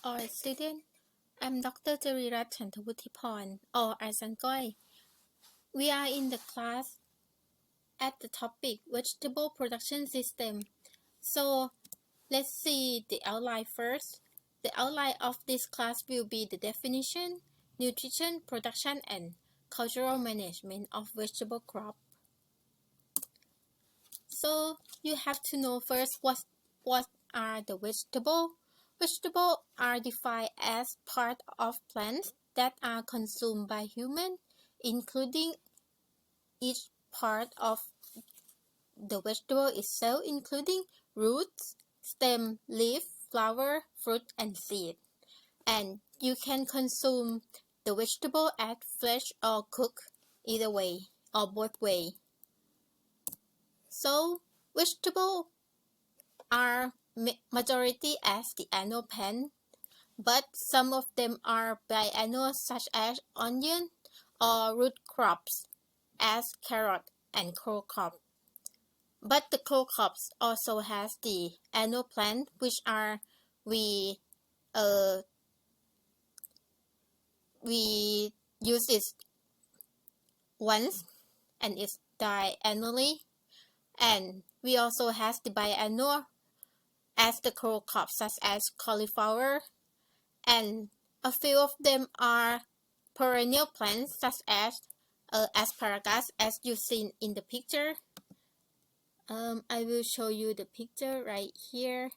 Alright, student. I'm Dr. Jarirat Chantavuthiporn, or Asangoy. We are in the class at the topic Vegetable Production System. So, let's see the outline first. The outline of this class will be the definition, nutrition, production, and cultural management of vegetable crop. So, you have to know first what are the vegetables. Vegetables are defined as part of plants that are consumed by humans, including each part of the vegetable itself, including roots, stem, leaf, flower, fruit, and seed. And you can consume the vegetable as fresh or cooked, either way or both way. So, vegetables are majority as the annual plant, but some of them are biannual such as onion or root crops as carrot and cole crop. But the cole crops also has the annual plant which are we we use it once and it's die annually, and we also have the biannual as the cole crops such as cauliflower, and a few of them are perennial plants such as asparagus as you've seen in the picture. I will show you the picture right here,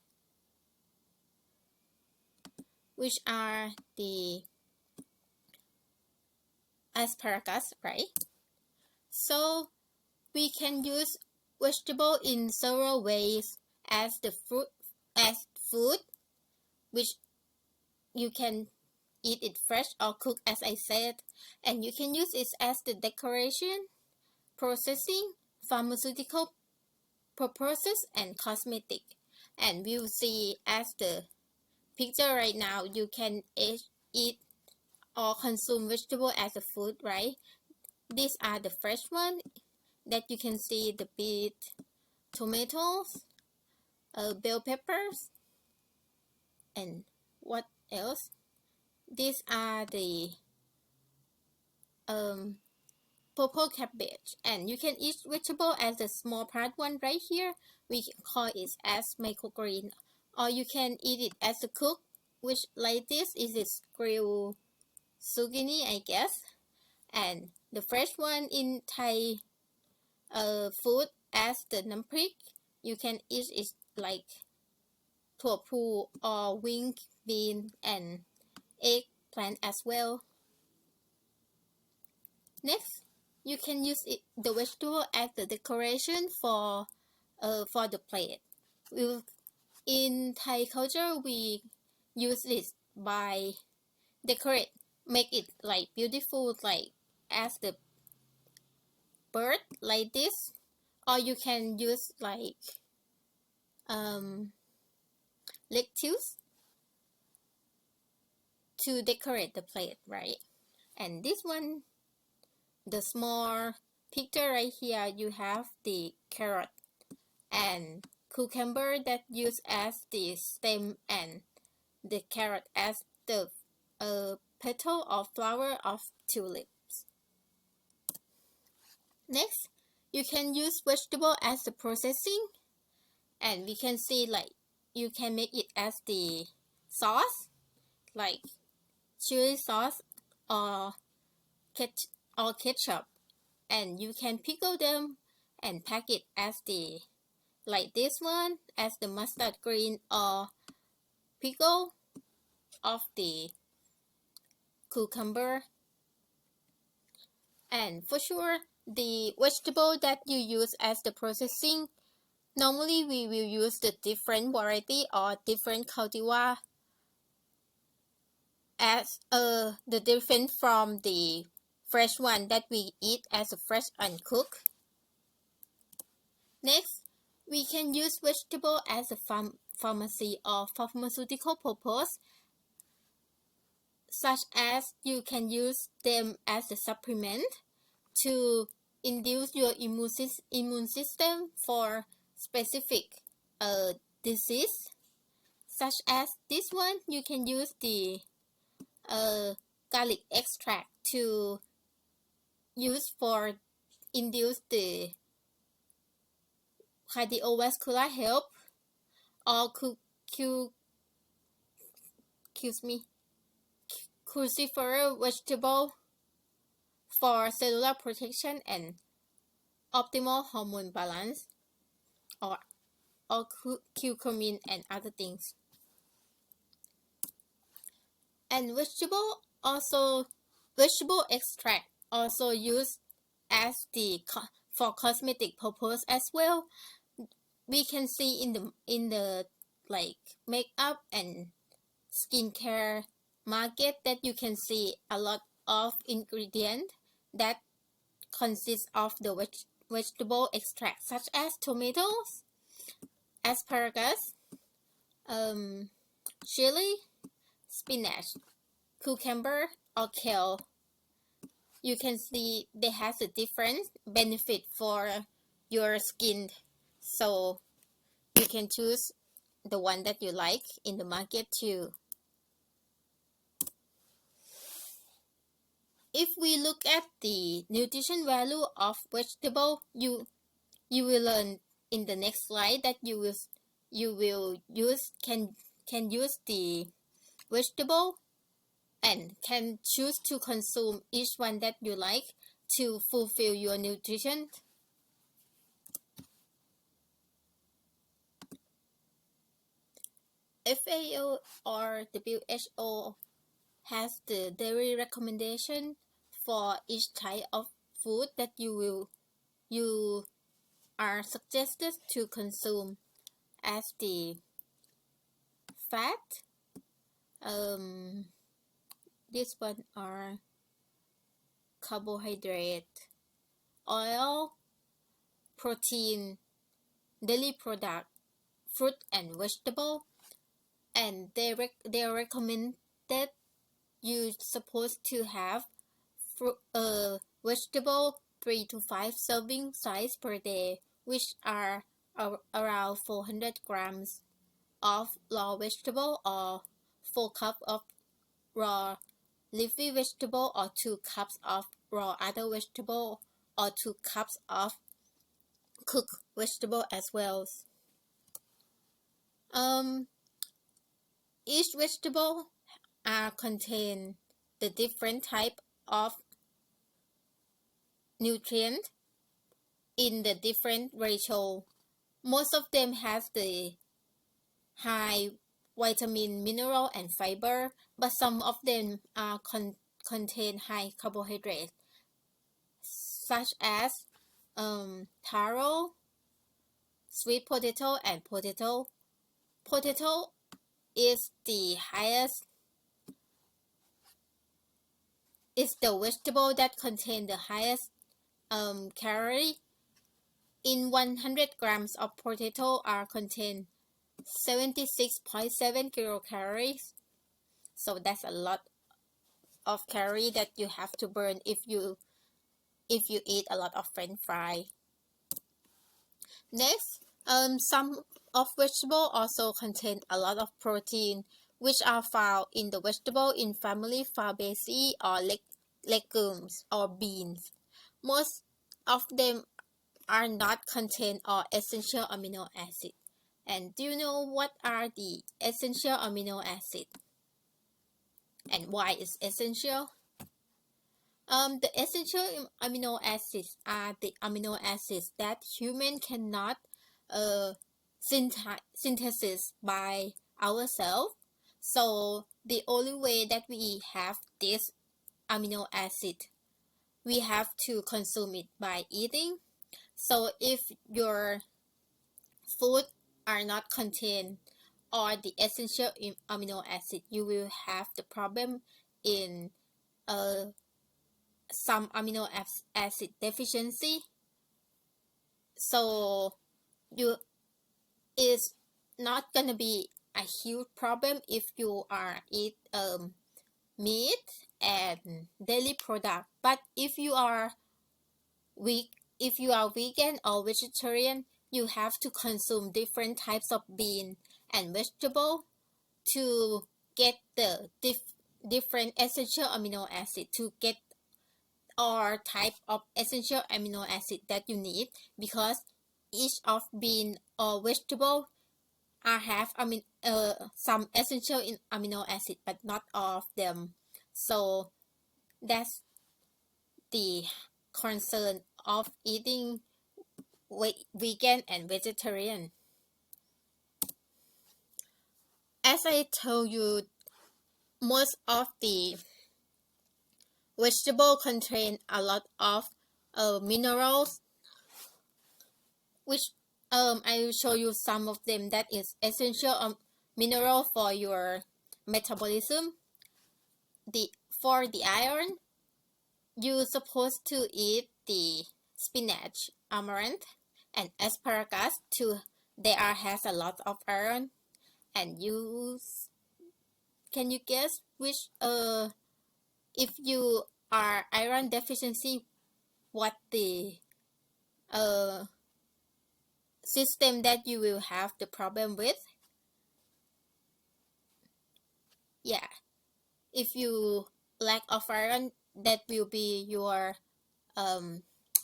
which are the asparagus, right? So we can use vegetable in several ways as food, which you can eat it fresh or cook as I said, and you can use it as the decoration, processing, pharmaceutical purposes, and cosmetic. And we'll see as the picture right now, you can eat or consume vegetable as a food, right? These are the fresh one that you can see: the beet, tomatoes, bell peppers, and what else? These are the purple cabbage, and you can eat vegetable as a small part one right here. We call it as microgreen, or you can eat it as a cook, which like this is grilled zucchini, I guess. And the fresh one in Thai food as the namprik, you can eat it like tua pru or wing bean and eggplant as well. Next, you can use the vegetable as the decoration for the plate. In Thai culture, we use it by make it like beautiful, like as the bird like this, or you can use like lettuce to decorate the plate, right? And this one, the small picture right here, you have the carrot and cucumber that use as the stem, and the carrot as the petal or flower of tulips. Next, you can use vegetable as the processing, and we can see like you can make it as the sauce, like chili sauce or ketchup, and you can pickle them and pack it as the like this one as the mustard green or pickle of the cucumber. And for sure, the vegetable that you use as the processing, normally we will use the different variety or different cultivar as the different from the fresh one that we eat as a fresh and cook. Next, we can use vegetable as a pharmacy or pharmaceutical purpose, such as you can use them as a supplement to induce your immune system for specific disease, such as this one. You can use the garlic extract to use for induce the cardiovascular health, or excuse me, cruciferous vegetable for cellular protection and optimal hormone balance, or curcumin and other things. And vegetable extract also used as for cosmetic purpose as well. We can see in the like makeup and skincare market that you can see a lot of ingredient that consists of the vegetable extract, such as tomatoes, asparagus, chili, spinach, cucumber, or kale. You can see they has a different benefit for your skin, so you can choose the one that you like in the market too. If we look at the nutrition value of vegetable, you will learn in the next slide that you will can use the vegetable and can choose to consume each one that you like to fulfill your nutrition. FAO or WHO has the daily recommendation for each type of food that you are suggested to consume, as the fat, this one are carbohydrate, oil, protein, dairy product, fruit and vegetable, and they recommend that you're supposed to have vegetable 3 to 5 serving size per day, which are around 400 grams of raw vegetable, or 4 cups of raw leafy vegetable, or 2 cups of raw other vegetable, or 2 cups of cooked vegetable as well. Each vegetable contain the different type of nutrient in the different ratio. Most of them has the high vitamin, mineral, and fiber, but some of them contain high carbohydrate, such as taro, sweet potato, and potato. Potato is the vegetable that contain the highest calorie. In 100 grams of potato are contain 76.7 kilocalories. So that's a lot of calorie that you have to burn if you eat a lot of French fry. Next, some of vegetable also contain a lot of protein, which are found in the vegetable in family Fabaceae, or legumes or beans. Most of them are not contain or essential amino acid. And do you know what are the essential amino acid and why it's essential? The essential amino acids are the amino acids that human cannot synthesis by ourselves. So the only way that we have this amino acid, we have to consume it by eating. So if your food are not contain or the essential amino acid, you will have the problem in some amino acid deficiency. So it's not gonna be a huge problem if you are eat meat and dairy product. But if you are vegan or vegetarian, you have to consume different types of bean and vegetable to get the different essential amino acid, to get all type of essential amino acid that you need, because each of bean or vegetable have some essential in amino acid, but not all of them. So that's the concern of eating vegan and vegetarian. As I told you, most of the vegetable contain a lot of minerals, which I will show you some of them that is essential mineral for your metabolism. For the iron, you're supposed to eat the spinach, amaranth, and asparagus too. Has a lot of iron. And can you guess which if you are iron deficiency, what the system that you will have the problem with? Yeah, if you lack of iron, that will be your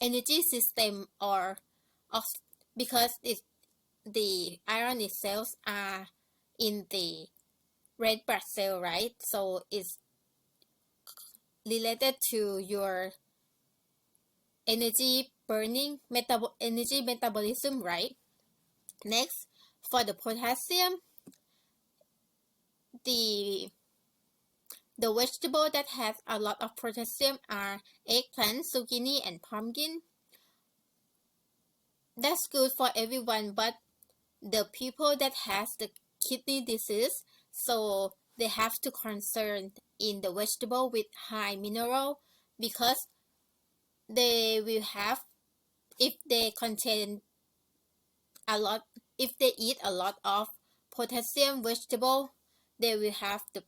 energy system, or because the iron itself are in the red blood cell, right? So it's related to your energy burning, energy metabolism, right? Next, for the potassium, the vegetable that has a lot of potassium are eggplant, zucchini, and pumpkin. That's good for everyone, but the people that has the kidney disease, so they have to concern in the vegetable with high mineral, because they will have, if they contain a lot, if they eat a lot of potassium vegetable, they will have the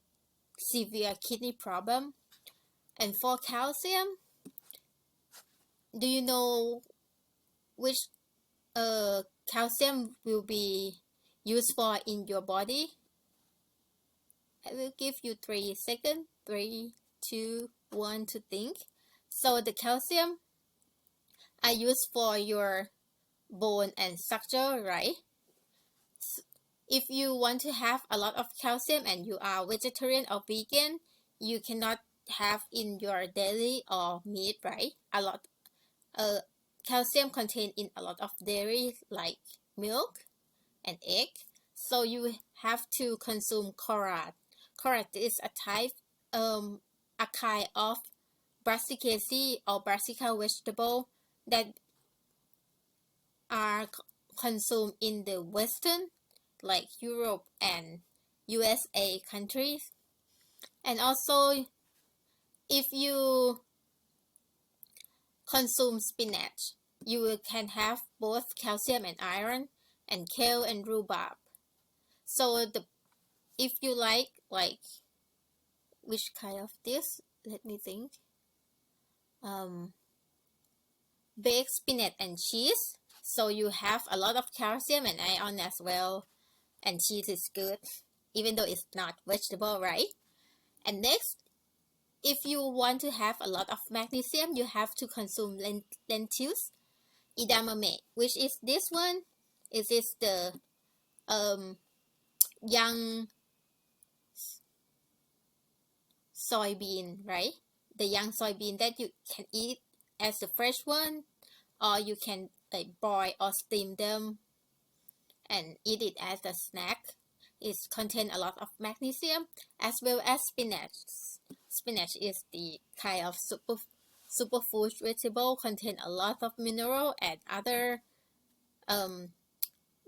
severe kidney problem. And for calcium, do you know which calcium will be used for in your body? I will give you 3 seconds. 3, 2, 1 to think. So the calcium are used for your bone and structure, right? If you want to have a lot of calcium and you are vegetarian or vegan, you cannot have in your daily or meat, right? A lot calcium contained in a lot of dairy like milk and egg. So you have to consume carrot. Carrot is a type, a kind of brassicaceae or brassica vegetable that are consumed in the Western, like Europe and USA countries. And also, if you consume spinach, you can have both calcium and iron, and kale and rhubarb. So if you like which kind of this, let me think. Baked spinach and cheese, so you have a lot of calcium and iron as well, and cheese is good even though it's not vegetable, right? And next, if you want to have a lot of magnesium, you have to consume lentils, edamame, which is this one. It is the young soybean, right? The young soybean that you can eat as a fresh one, or you can boil or steam them and eat it as a snack. It contains a lot of magnesium, as well as spinach. Spinach is the kind of superfood vegetable, contain a lot of mineral and other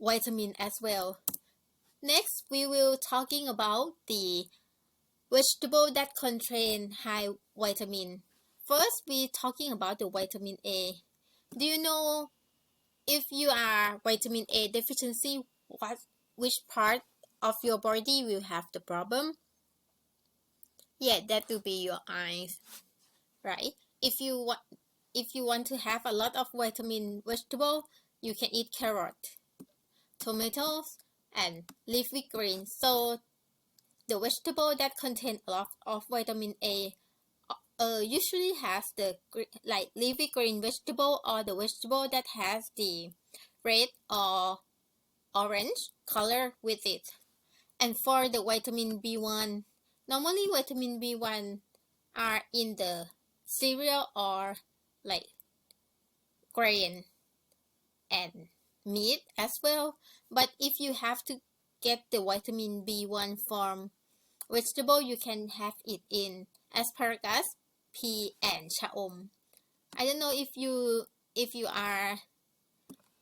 vitamin as well. Next, we will talking about the vegetable that contain high vitamin. First, we talking about the vitamin A. Do you know if you are vitamin A deficiency, which part of your body will have the problem? Yeah, that will be your eyes, right? If you want to have a lot of vitamin vegetable, you can eat carrot, tomatoes, and leafy greens. So the vegetable that contain a lot of vitamin A usually has the like leafy green vegetable or the vegetable that has the red or orange color with it. And for the vitamin B1, normally vitamin B1 are in the cereal or like grain and meat as well. But if you have to get the vitamin B1 from vegetable, you can have it in asparagus, pea, and chaom. I don't know if you are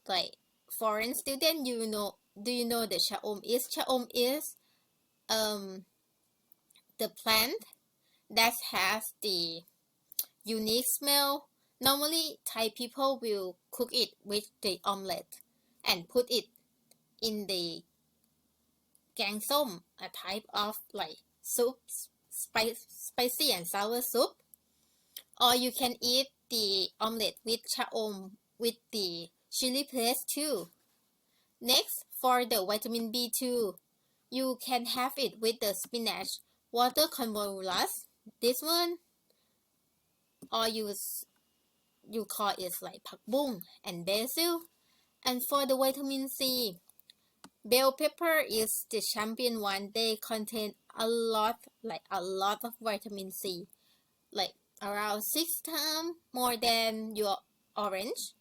like foreign student, do you know the chaom is? Chaom is the plant that has the unique smell. Normally, Thai people will cook it with the omelette and put it in the gang som, a type of like soup, spicy and sour soup. Or you can eat the omelette with chaom with the chili paste too. Next, for the vitamin B2, you can have it with the spinach, water convolvulus, this one, or you call it like pak bung and basil. And for the vitamin C, bell pepper is the champion one. They contain a lot of vitamin C, like around 6 times more than your orange.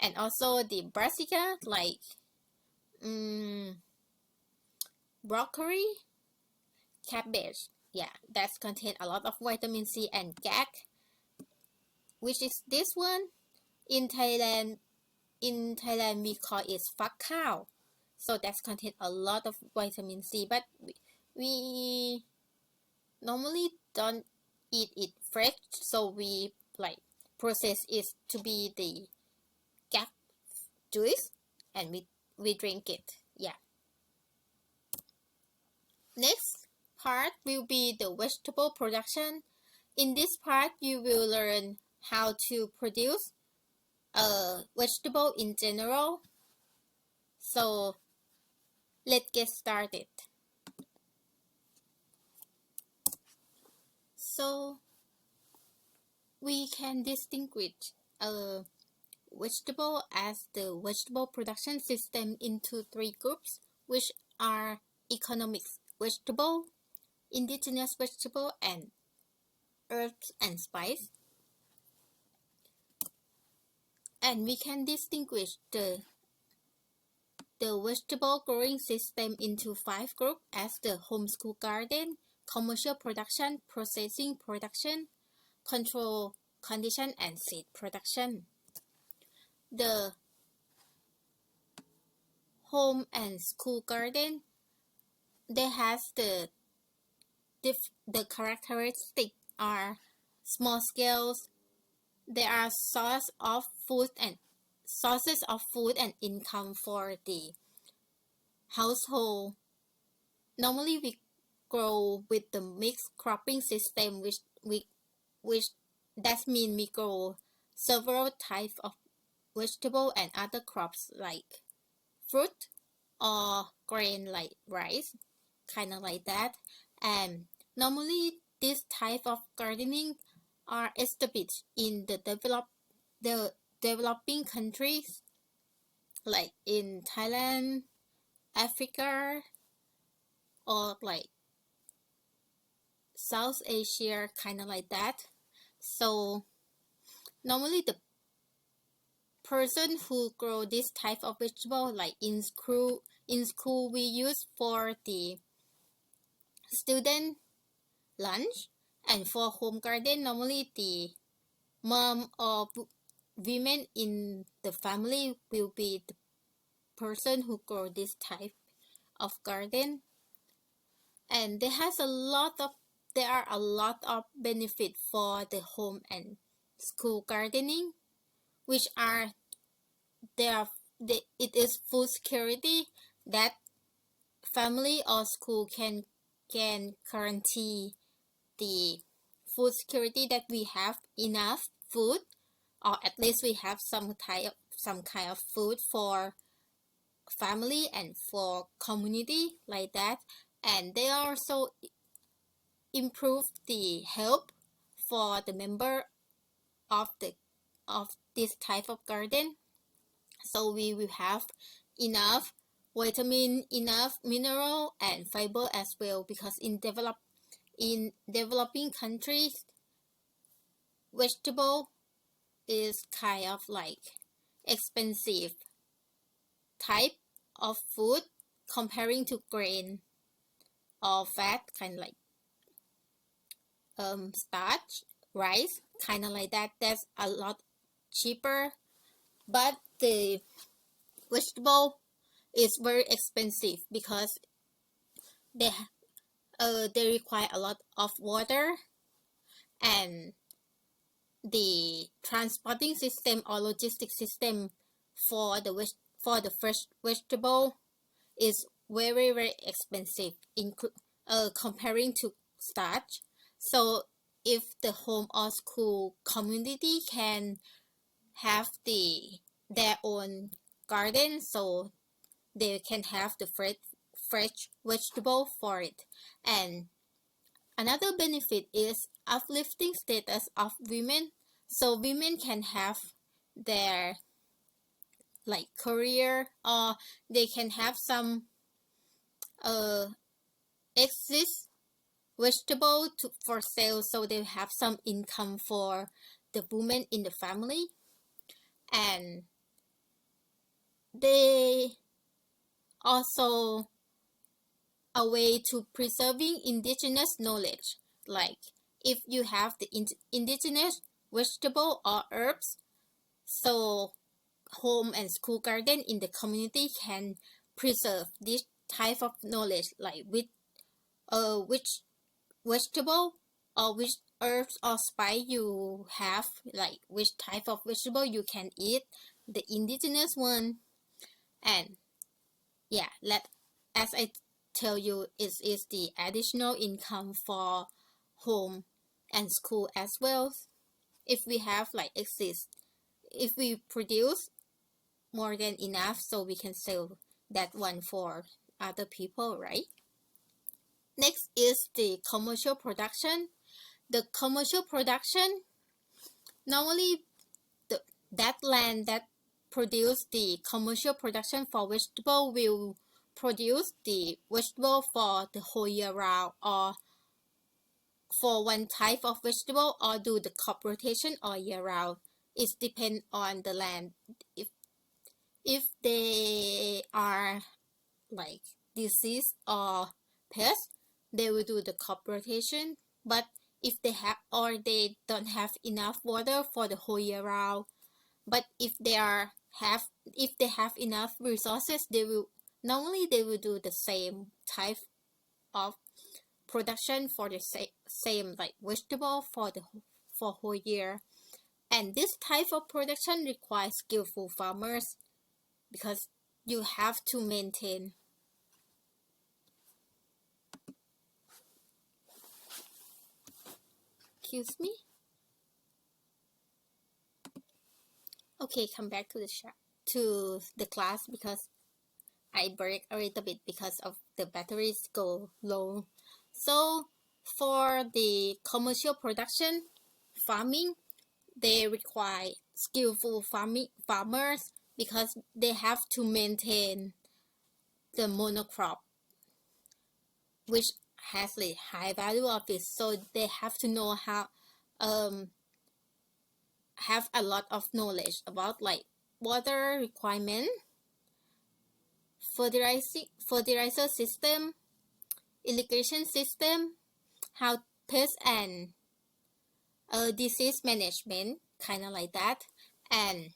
And also the brassica, like broccoli, cabbage, yeah, that's contain a lot of vitamin C. And gag, which is this one. In Thailand we call itฟักข้าว so that's contain a lot of vitamin C, but we normally don't eat it fresh, so we like process it to be the gag juice and we drink it. Yeah. Next part will be the vegetable production. In this part you will learn how to produce vegetable in general. So let's get started. So we can distinguish vegetable as the vegetable production system into 3 groups, which are economic vegetable, indigenous vegetable, and herbs and spice. And we can distinguish the vegetable growing system into 5 groups as the homeschool garden, commercial production, processing production, control condition, and seed production. The home and school garden, they has the characteristic are small scales. There are sources of food and income for the household. Normally we grow with the mixed cropping system, which that means we grow several types of vegetable and other crops like fruit or grain like rice, kind of like that. And normally this type of gardening are established in the developing countries like in Thailand, Africa, or like South Asia, kind of like that. So normally the person who grow this type of vegetable, like in school we use for the student lunch. And for home garden, normally the mom or women in the family will be the person who grow this type of garden. And there are a lot of benefit for the home and school gardening, which are it is food security, that family or school can guarantee the food security, that we have enough food, or at least we have some kind of food for family and for community like that. and they also improve the health for the member of this type of garden. So we will have enough vitamin, enough mineral and fiber as well, because in developing countries, vegetable is kind of like expensive type of food comparing to grain or fat, kind of like starch, rice, kind of like that. That's a lot cheaper, but the vegetable is very expensive because they they require a lot of water, and the transporting system or logistic system for the fresh vegetable is very expensive, comparing to starch. So if the home or school community can have their own garden, so they can have the fresh vegetable for it. And another benefit is uplifting status of women. So women can have their like career, or they can have some exist vegetable for sale, so they have some income for the women in the family. And they also a way to preserving indigenous knowledge, like if you have the indigenous vegetable or herbs, so home and school garden in the community can preserve this type of knowledge, like which vegetable or which herbs or spice you have, like which type of vegetable you can eat, the indigenous one. And yeah, as I tell you, it is the additional income for home and school as well. If we have like if we produce more than enough, so we can sell that one for other people, right? Next is the commercial production. The commercial production, normally that land that produce the commercial production for vegetable will produce the vegetable for the whole year round, or for one type of vegetable, or do the crop rotation all year round. It depends on the land. If they are like disease or pest, they will do the crop rotation. But if they have, or they don't have enough water for the whole year round, but if they have enough resources, they will do the same type of production for the same like vegetable for whole year. And this type of production requires skillful farmers, because you have to maintain. Excuse me. Okay, come back to the class, because I break a little bit because of the batteries go low. So for the commercial production farming, they require skillful farmers, because they have to maintain the monocrop, which has the high value of it. So they have to know how have a lot of knowledge about like water requirement, fertilizer system, irrigation system, how pest and disease management, kind of like that. And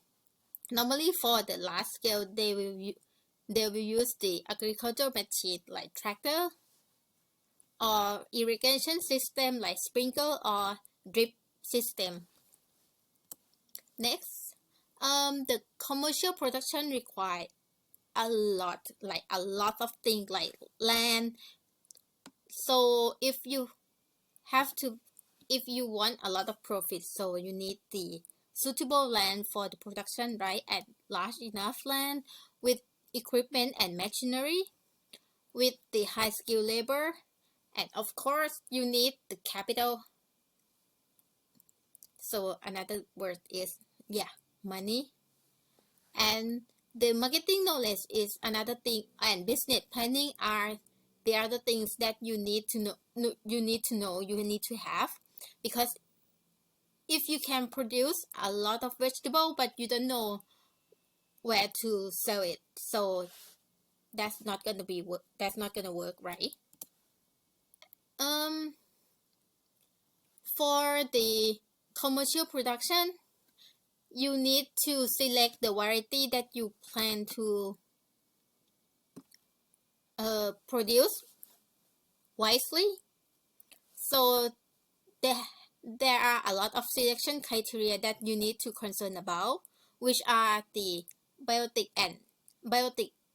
normally for the large scale, they will use the agricultural machine like tractor, or irrigation system like sprinkler or drip system. Next, the commercial production require a lot of things like land. So if you want a lot of profit, so you need the suitable land for the production, right? And large enough land with equipment and machinery. with the high skilled labor, and of course you need the capital. So another word is money. And the marketing knowledge is another thing, and business planning are the other things that you need to know, you need to have, because if you can produce a lot of vegetable but you don't know where to sell it, so that's not gonna work, right? For the commercial production, you need to select the variety that you plan to produce wisely. So there are a lot of selection criteria that you need to concern about, which are the biotic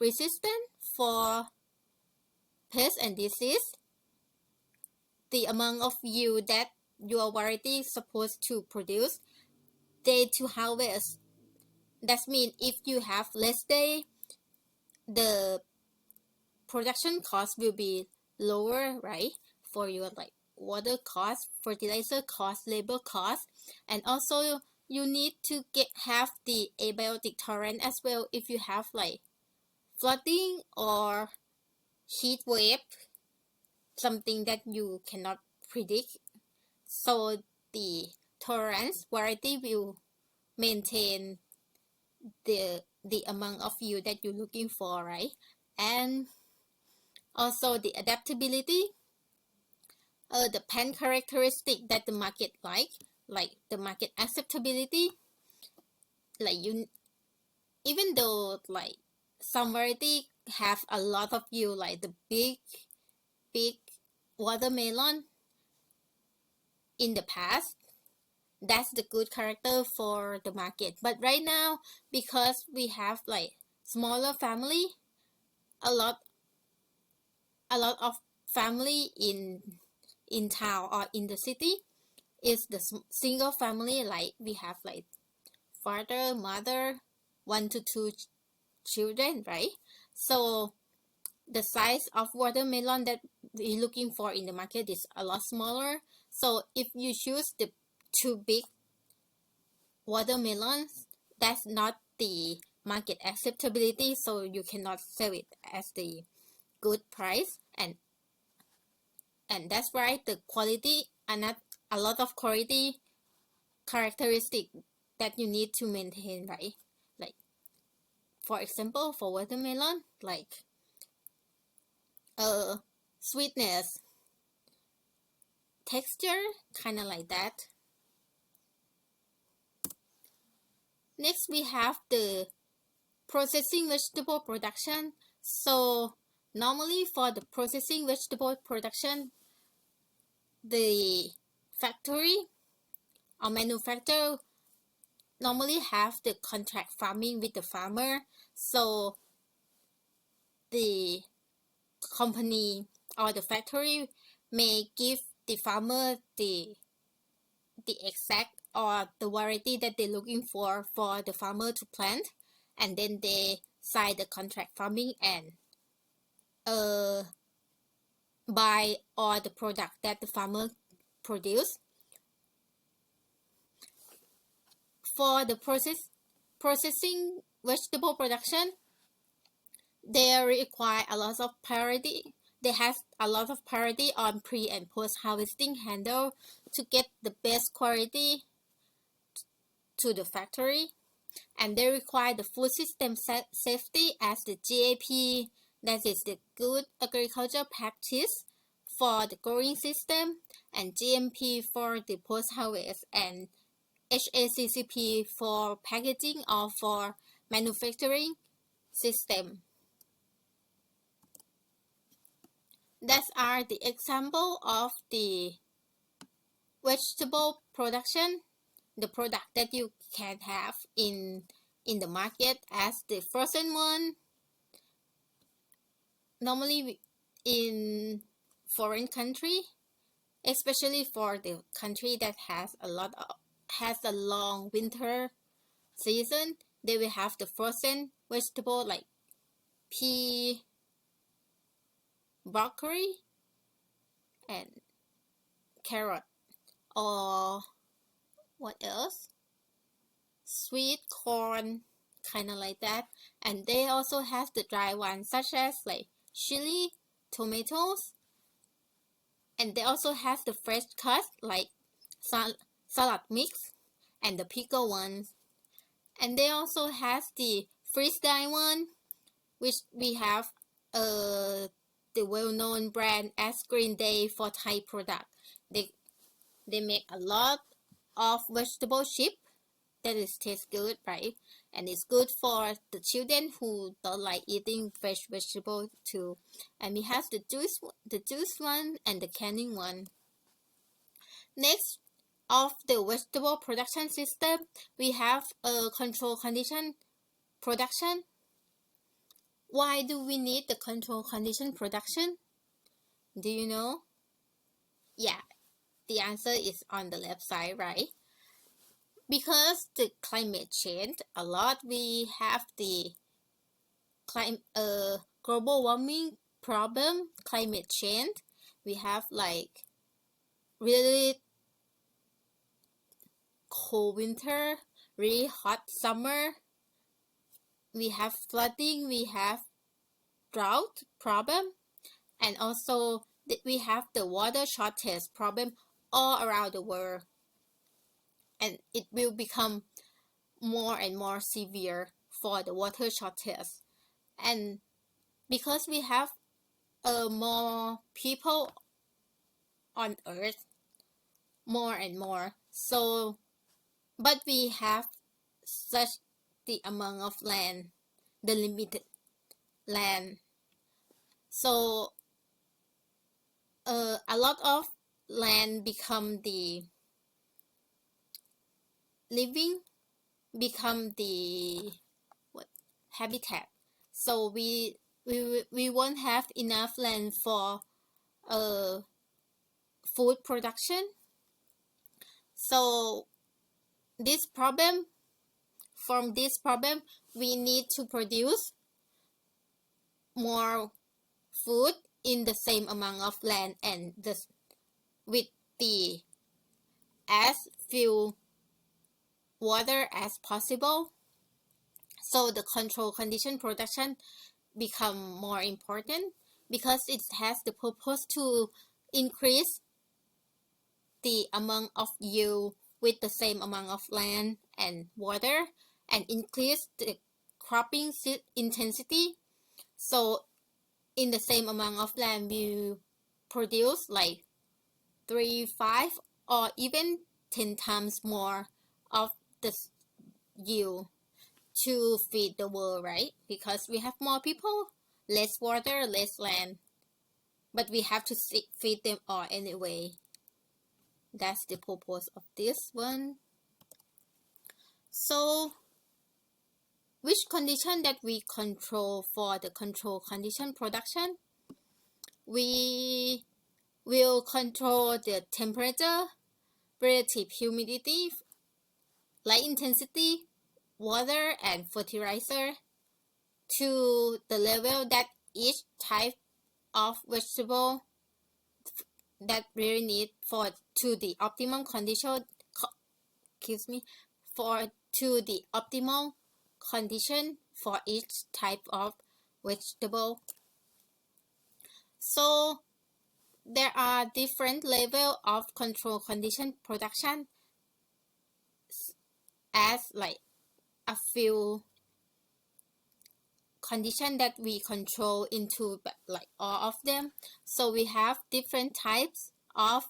resistant for pests and disease, the amount of yield that your variety is supposed to produce, day to harvest. That means if you have less day, the production cost will be lower, right? For your like water cost, fertilizer cost, labor cost, and also you need to have the abiotic tolerance as well. If you have like flooding or heat wave, something that you cannot predict, so the tolerance variety will maintain the amount of yield that you're looking for, right? And also the adaptability, the pen characteristic that the market like the market acceptability, like you, even though like some variety have a lot of yield, like the big watermelon in the past, that's the good character for the market. But right now, because we have like smaller family, a lot of family in town or in the city is the single family, like we have like father, mother, 1 to 2 children, right? So the size of watermelon that we're looking for in the market is a lot smaller. So if you choose the too big watermelons, that's not the market acceptability, so you cannot sell it as the good price. And that's why the quality and not a lot of quality characteristic that you need to maintain, right? Like for example, for watermelon, like sweetness, texture, kind of like that. Next, we have the processing vegetable production. So normally for the processing vegetable production, the factory or manufacturer normally have the contract farming with the farmer. So the company or the factory may give the farmer the exact or the variety that they're looking for the farmer to plant, and then they sign the contract farming and buy all the product that the farmer produce. For the processing vegetable production, they require a lot of priority. They have a lot of priority on pre and post harvesting handle to get the best quality to the factory, and they require the food system safety as the GAP, that is the good agriculture practice for the growing system, and GMP for the post harvest, and HACCP for packaging or for manufacturing system. That are the example of the vegetable production, the product that you can have in the market as the frozen one. Normally in foreign country, especially for the country that has a long winter season, they will have the frozen vegetable like pea, broccoli and carrot, or what else? Sweet corn, kind of like that. And they also have the dry ones, such as like chili, tomatoes, and they also have the fresh cut like salad mix and the pickle ones. And they also have the freeze-dried one, which we have the well-known brand as Green Day for Thai product. They make a lot of vegetable chip that is tastes good, right? And it's good for the children who don't like eating vegetable too. And we have the juice one and the canning one. Next of the vegetable production system, we have a control condition production. Why do we need the control condition production? Do you know? Yeah, the answer is on the left side, right? Because the climate change a lot, we have the global warming problem, climate change. We have like really cold winter, really hot summer. We have flooding, we have drought problem, and also we have the water shortage problem all around the world. And it will become more and more severe for the water shortage. And because we have more people on earth, more and more, so but we have such the amount of land, the limited land, so a lot of land become the living, become the habitat. So we won't have enough land for food production. So from this problem, we need to produce more food in the same amount of land and with the as few water as possible. So the control condition production become more important because it has the purpose to increase the amount of yield with the same amount of land and water, and increase the cropping intensity. So in the same amount of land, we produce like 3, 5, or even 10 times more of the yield to feed the world, right? Because we have more people, less water, less land, but we have to feed them all anyway. That's the purpose of this one. So which condition that we control for the control condition production? We will control the temperature, relative humidity, light intensity, water, and fertilizer to the level that each type of vegetable that really need for to the optimum condition. To the optimal condition for each type of vegetable. So there are different levels of control condition production, as like a few conditions that we control into like all of them. So we have different types of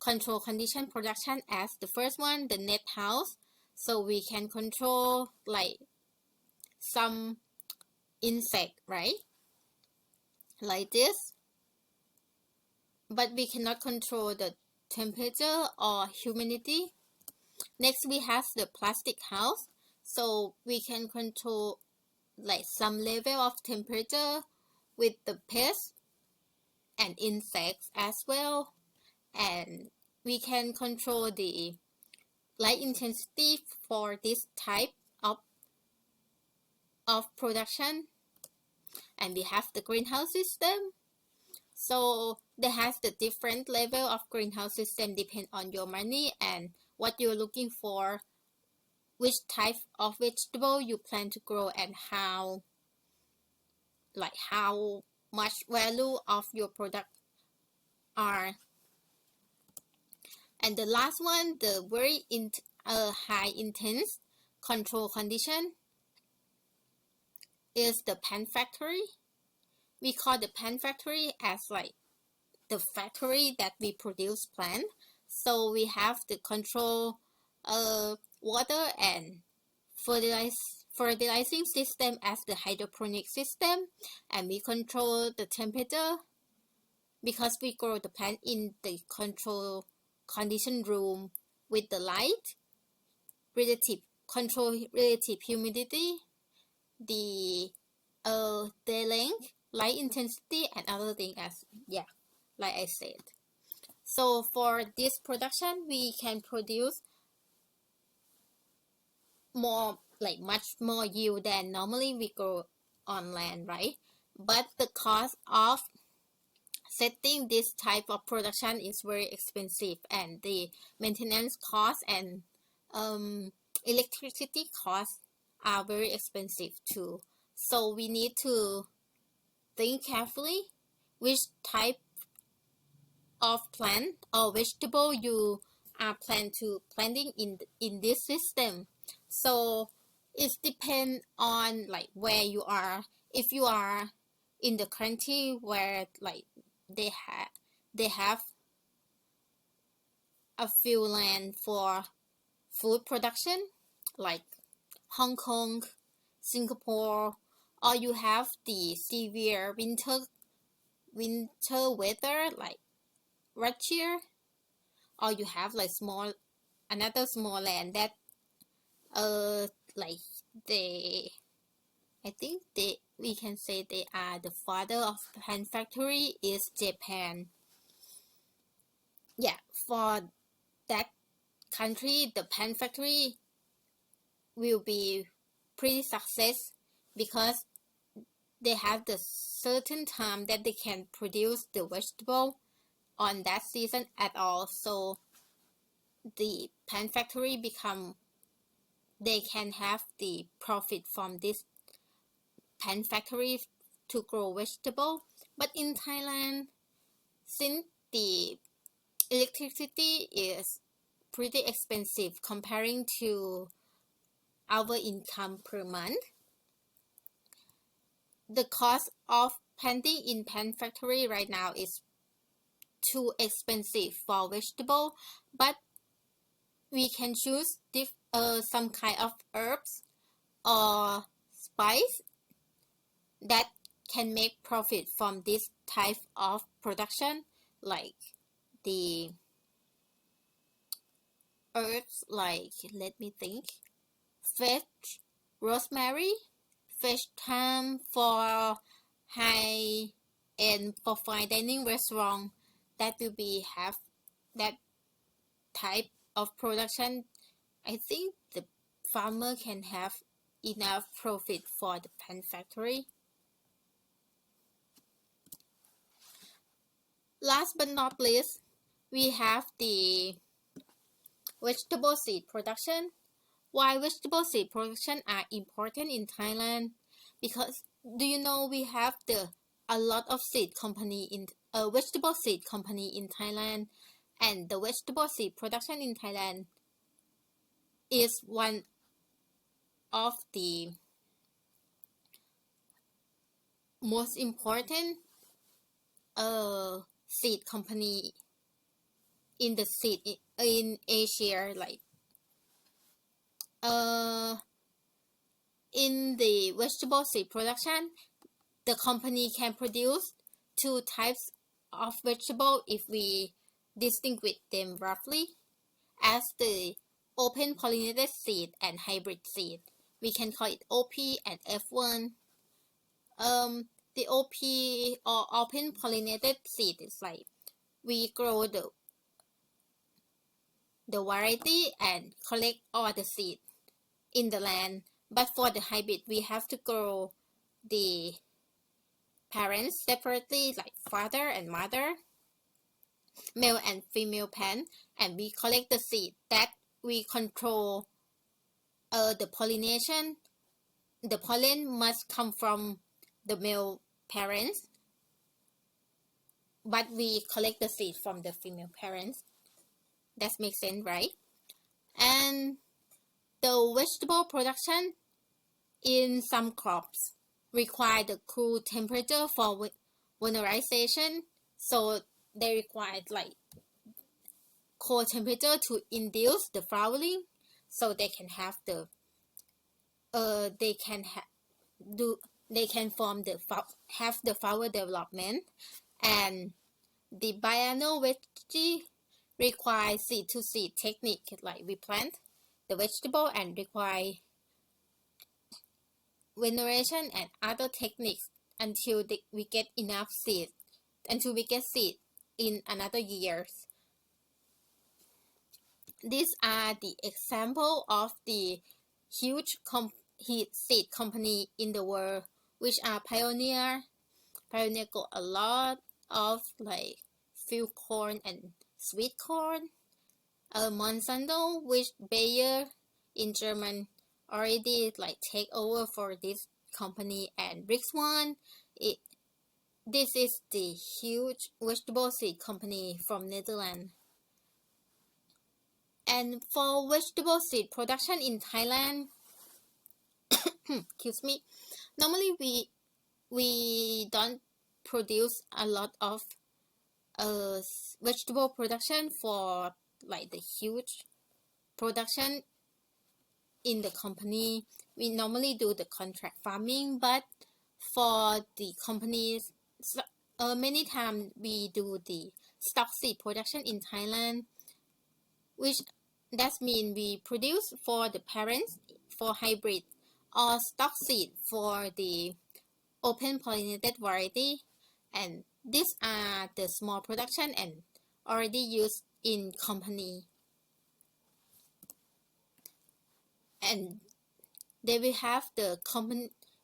control condition production. As the first one, the net house. So we can control like some insect, right? Like this. But we cannot control the temperature or humidity. Next, we have the plastic house. So we can control like some level of temperature with the pests and insects as well. And we can control the light intensity for this type of production. And we have the greenhouse system. So they has the different level of greenhouse system depend on your money and what you're looking for, which type of vegetable you plan to grow, and how much value of your product are. And the last one, the very high intense control condition, is the plant factory. We call the plant factory as like the factory that we produce plant. So we have the control water and fertilizing system as the hydroponic system, and we control the temperature because we grow the plant in the control condition room with the light, relative humidity, the day length, light intensity, and other thing as like I said. So for this production, we can produce much more yield than normally we grow on land, right? But the cost of setting this type of production is very expensive, and the maintenance cost and electricity costs are very expensive too. So we need to think carefully which type of plant or vegetable you are planting in this system. So it depends on like where you are. If you are in the country where like they have a few land for food production, like Hong Kong, Singapore, or you have the severe winter weather like Russia, or you have like another small land that like I think we can say they are the father of plant factory is Japan. Yeah, for that country, the plant factory will be pretty success because they have the certain time that they can produce the vegetable on that season at all. So the plant factory they can have the profit from this plant factory to grow vegetable. But in Thailand, since the electricity is pretty expensive comparing to our income per month, the cost of planting in plant factory right now is too expensive for vegetable. But we can choose some kind of herbs or spice that can make profit from this type of production, like the herbs like, let me think, fresh rosemary, fresh thyme for high and for fine dining restaurant, that will be have that type of production. I think the farmer can have enough profit for the plant factory. Last but not least, we have the vegetable seed production. Why vegetable seed production are important in Thailand? Because do you know we have a lot of seed company in vegetable seed company in Thailand, and the vegetable seed production in Thailand is one of the most important seed company in the seed in Asia. Like in the vegetable seed production, the company can produce two types of vegetable if we distinguish them roughly as the open pollinated seed and hybrid seed. We can call it OP and F1. The OP or open pollinated seed is like we grow the variety and collect all the seed in the land. But for the hybrid, we have to grow the parents separately, like father and mother, male and female plant, and we collect the seed. That we control the pollination. The pollen must come from the male parents, but we collect the seed from the female parents. That makes sense, right? And the vegetable production in some crops require the cool temperature for winterization, so they require like cold temperature to induce the flowering, so they can have the they can form the have the flower development. And the biennial veggie requires seed to seed technique, like we plant the vegetable and require veneration and other techniques until we get enough seed, until we get seed in another years. These are the example of the huge seed company in the world, which are Pioneer got a lot of like field corn and sweet corn. Monsanto, which Bayer in German already like take over for this company, and One. This is the huge vegetable seed company from Netherlands. And for vegetable seed production in Thailand, excuse me, normally we don't produce a lot of vegetable production for like the huge production in the company. We normally do the contract farming, but for the companies, many times we do the stock seed production in Thailand, which that means we produce for the parents for hybrid, or stock seed for the open pollinated variety, and these are the small production and already used in company. And they will have the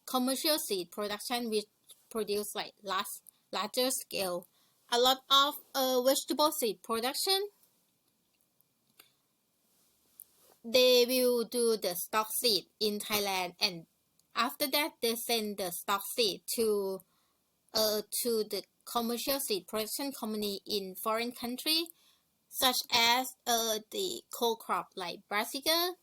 commercial seed production, which produce like larger scale. A lot of vegetable seed production, they will do the stock seed in Thailand, and after that they send the stock seed to the commercial seed production company in foreign country, such as the cold crop like brassica,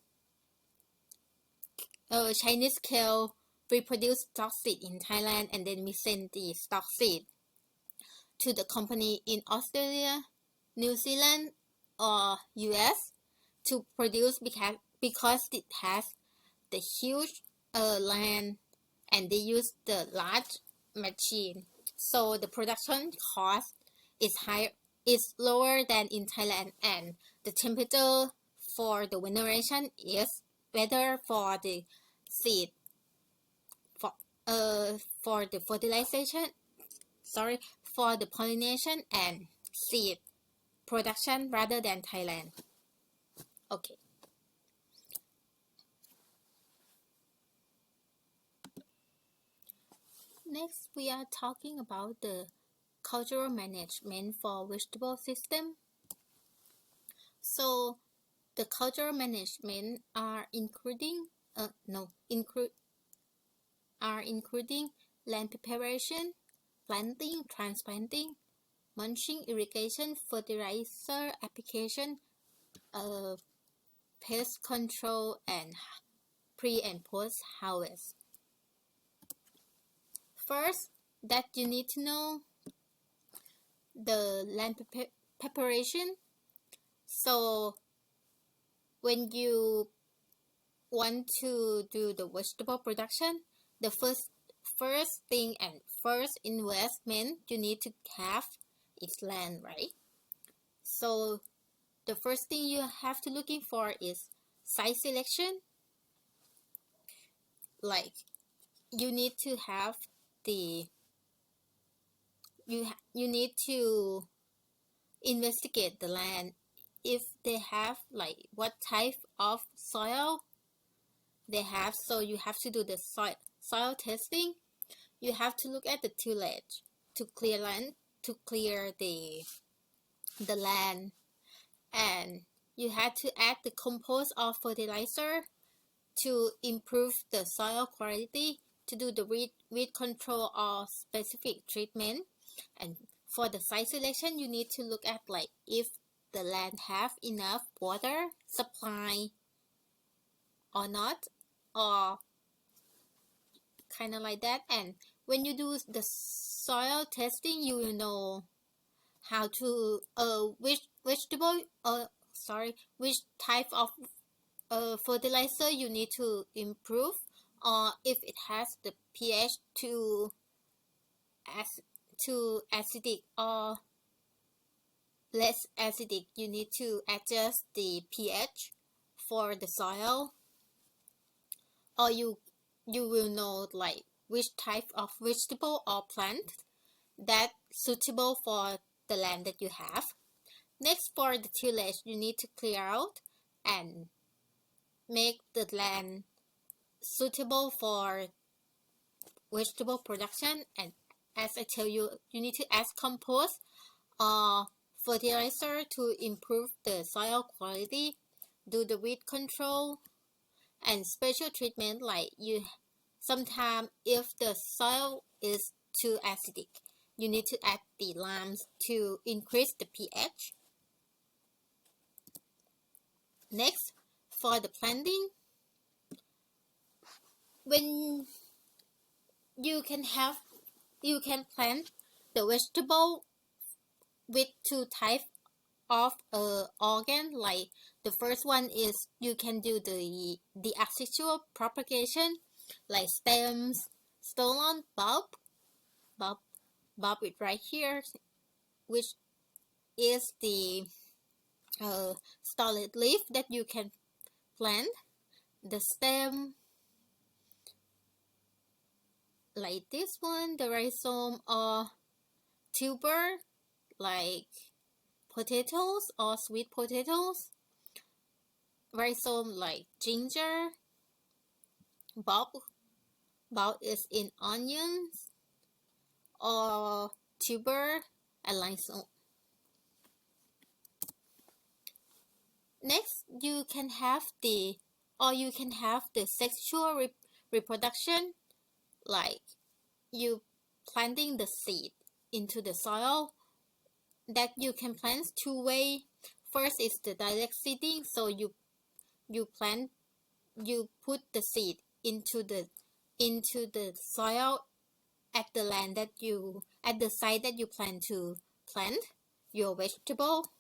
Chinese kale. We produce stock seed in Thailand, and then we send the stock seed to the company in Australia, New Zealand, or US to produce, because it has the huge land, and they use the large machine, so the production cost is lower than in Thailand, and the temperature for the veneration is better for the seed, for the fertilization, for the pollination and seed production rather than Thailand. Okay. Next, we are talking about the cultural management for vegetable system. So, the cultural management are including land preparation, planting, transplanting, mulching, irrigation, fertilizer application, pest control, and pre and post harvest. First, that you need to know the land preparation. So when you want to do the vegetable production, the first thing and first investment you need to have is land, right? So the first thing you have to looking for is site selection. Like you need to have the you need to investigate the land, if they have like what type of soil they have, so you have to do the soil testing. you have to look at the tillage to clear land, to clear the land, and you have to add the compost or fertilizer to improve the soil quality, to do the weed control or specific treatment. And for the site selection, you need to look at like if the land have enough water supply or not, or kind of like that. And when you do the soil testing, you will know how to which type of fertilizer you need to improve, or if it has the pH too acidic or less acidic, you need to adjust the pH for the soil, or you will know like which type of vegetable or plant that suitable for the land that you have. Next, for the tillage, you need to clear out and make the land suitable for vegetable production. And as I tell you, you need to add compost or fertilizer to improve the soil quality, do the weed control, and special treatment like you sometimes if the soil is too acidic, you need to add the limes to increase the pH. Next, for the planting, when you can plant the vegetable with two types of organ. Like the first one is you can do the asexual propagation, like stems, stolon, bulb is right here, which is the solid leaf that you can plant. The stem, like this one, the rhizome or tuber, like potatoes or sweet potatoes. Rhizome like ginger. Bulb is in onions or tuber and rhizome. Next, you can have the sexual reproduction, like you planting the seed into the soil. That you can plant two way. First is the direct seeding, so you put the seed into the soil at the site that you plan to plant your vegetable.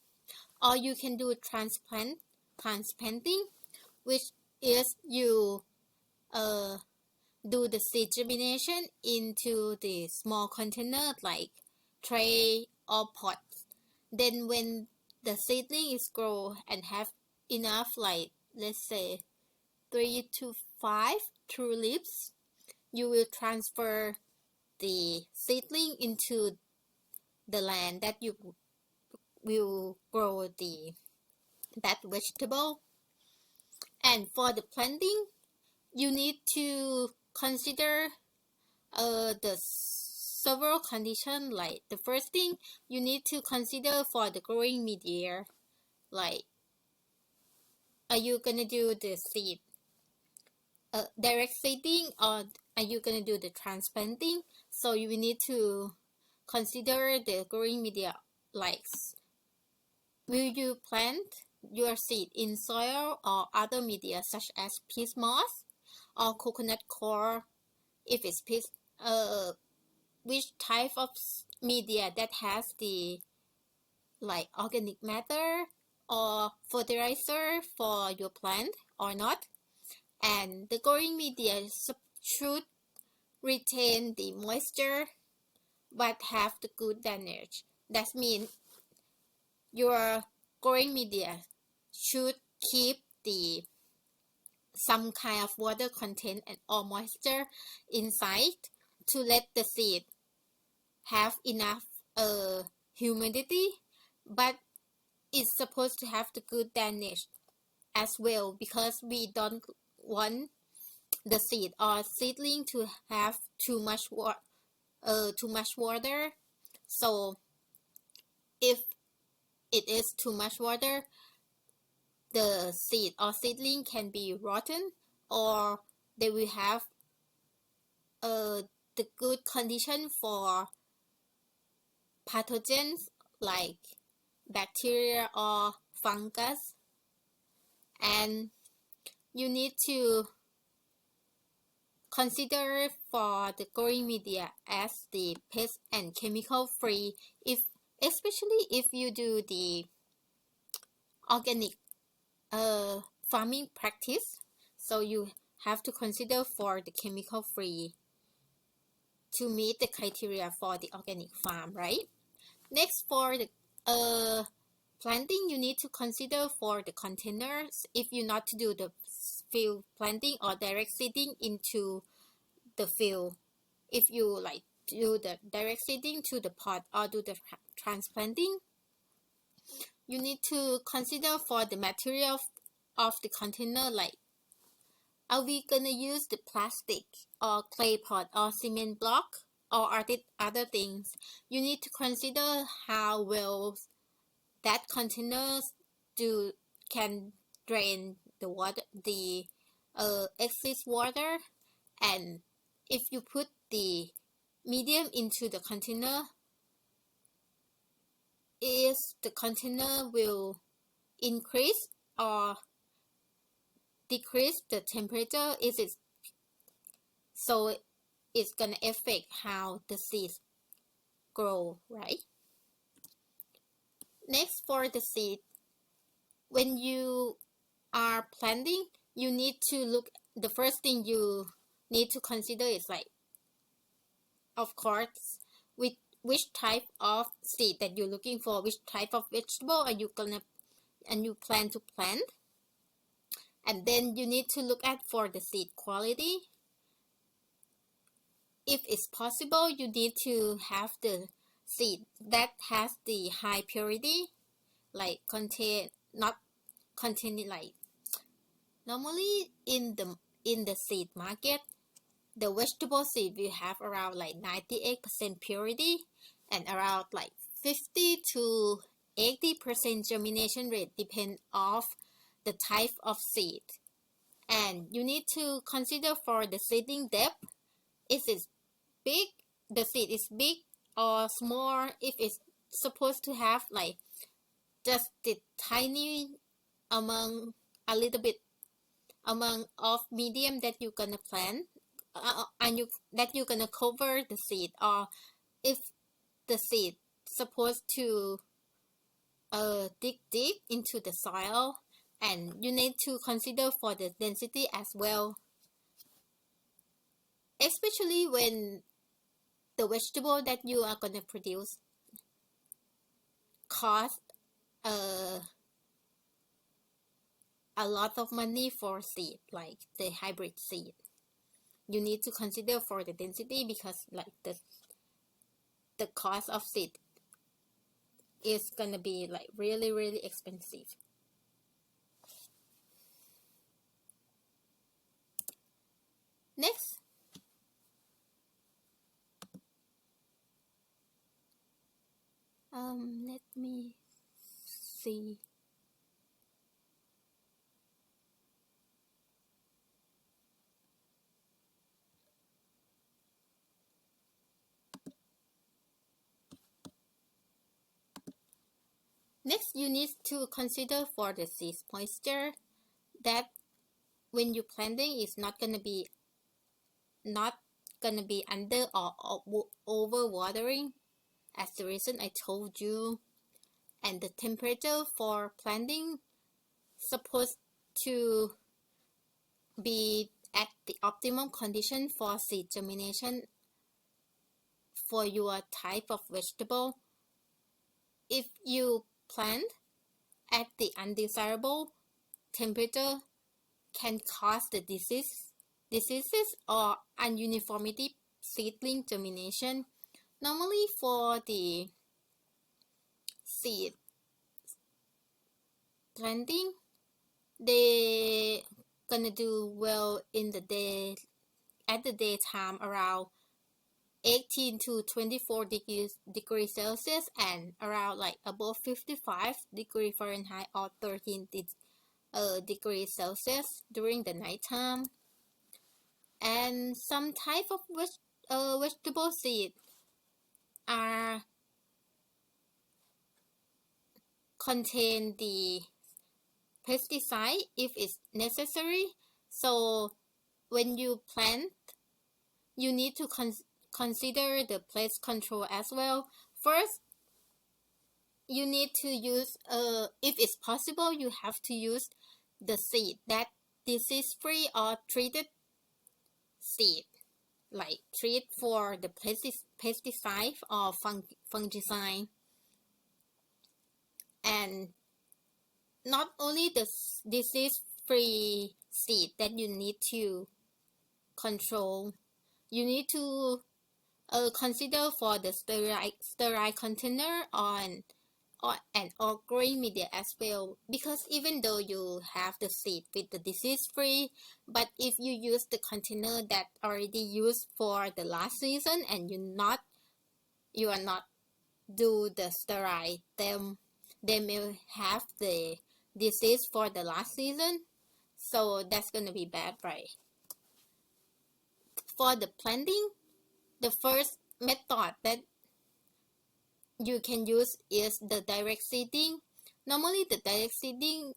Or you can do transplanting, which is you do the seed germination into the small container like tray or pot. Then when the seedling is grown and have enough, like let's say 3 to 5 true leaves, you will transfer the seedling into the land that you will grow that vegetable. And for the planting, you need to consider the several conditions. Like the first thing you need to consider for the growing media, like are you gonna do the seed direct seeding, or are you gonna do the transplanting? So you will need to consider the growing media, like will you plant your seed in soil or other media such as peat moss or coconut coir? If it's peat, which type of media that has the like organic matter or fertilizer for your plant or not? And the growing media should retain the moisture but have the good drainage. That means your growing media should keep some kind of water content and or moisture inside to let the seed have enough humidity, but it's supposed to have the good drainage as well, because we don't want the seed or seedling to have too much too much water. So if it is too much water, the seed or seedling can be rotten, or they will have the good condition for pathogens like bacteria or fungus. And you need to consider for the growing media as the pest and chemical free, if especially if you do the organic farming practice. So you have to consider for the chemical free to meet the criteria for the organic farm, right? Next, for the planting, you need to consider for the containers. If you not to do the field planting or direct seeding into the field, if you like do the direct seeding to the pot or do the transplanting, you need to consider for the material of the container, like are we gonna use the plastic or clay pot or cement block, or are there other things? You need to consider how well that containers can drain the water, the excess water. And if you put the medium into the container, is the container will increase or decrease the temperature? Is it so it's gonna affect how the seeds grow, right? Next, for the seed, when you are planting, you need to look, the first thing you need to consider is like, of course, with which type of seed that you're looking for, which type of vegetable are you gonna and you plan to plant. And then you need to look at for the seed quality. If it's possible, you need to have the seed that has the high purity, like not containing, like normally in the seed market, the vegetable seed will have around like 98% purity and around like 50 to 80% germination rate, depend of the type of seed. And you need to consider for the seeding depth. If it's big, the seed is big or small. If it's supposed to have like just the tiny among a little bit amount of medium that you're gonna plant, and you're gonna cover the seed, or if the seed supposed to dig deep into the soil. And you need to consider for the density as well, especially when the vegetable that you are gonna produce cost a lot of money for seed, like the hybrid seed. You need to consider for the density, because like the cost of seed is gonna be like really expensive. Next, let me see. Next, you need to consider for the seed moisture, that when you planting is not gonna be under or over watering, as the reason I told you. And the temperature for planting supposed to be at the optimum condition for seed germination for your type of vegetable. If you plant at the undesirable temperature, can cause the diseases or ununiformity seedling germination. Normally for the seed planting, they gonna do well in the day, at the daytime, around 18 to 24 degrees Celsius and around like above 55 degree Fahrenheit or 13 degrees Celsius during the nighttime. And some type of vegetable seed are contain the pesticide if it's necessary. So when you plant, you need to consider the pest control as well. First, you need to use, if it's possible, you have to use the seed that disease-free or treated seed, like treat for the pesticide or fungicide. And not only the disease-free seed that you need to control, you need to consider for the sterile container or growing media as well, because even though you have the seed with the disease free, but if you use the container that already used for the last season and you are not do the sterile, then they may have the disease for the last season, so that's gonna be bad, right? For the planting, the first method that you can use is the direct seeding. Normally, the direct seeding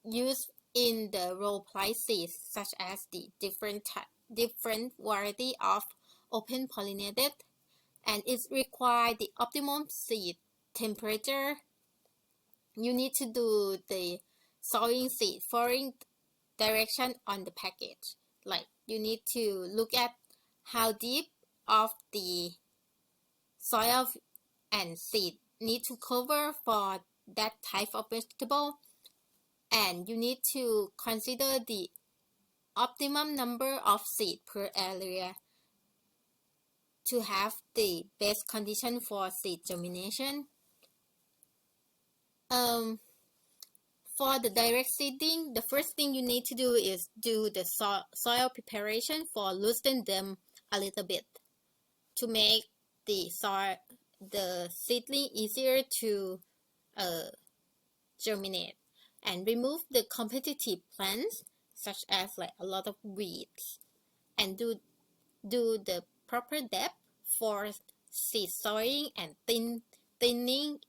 used in the row ply seeds, such as the different variety of open pollinated, and it requires the optimum seed temperature. You need to do the sowing seed following direction on the package. Like you need to look at how deep of the soil and seed need to cover for that type of vegetable, and you need to consider the optimum number of seed per area to have the best condition for seed germination. For the direct seeding, the first thing you need to do is do the soil preparation for loosening them a little bit to make the seedling easier to germinate, and remove the competitive plants such as like a lot of weeds, and do the proper depth for seed sowing and thinning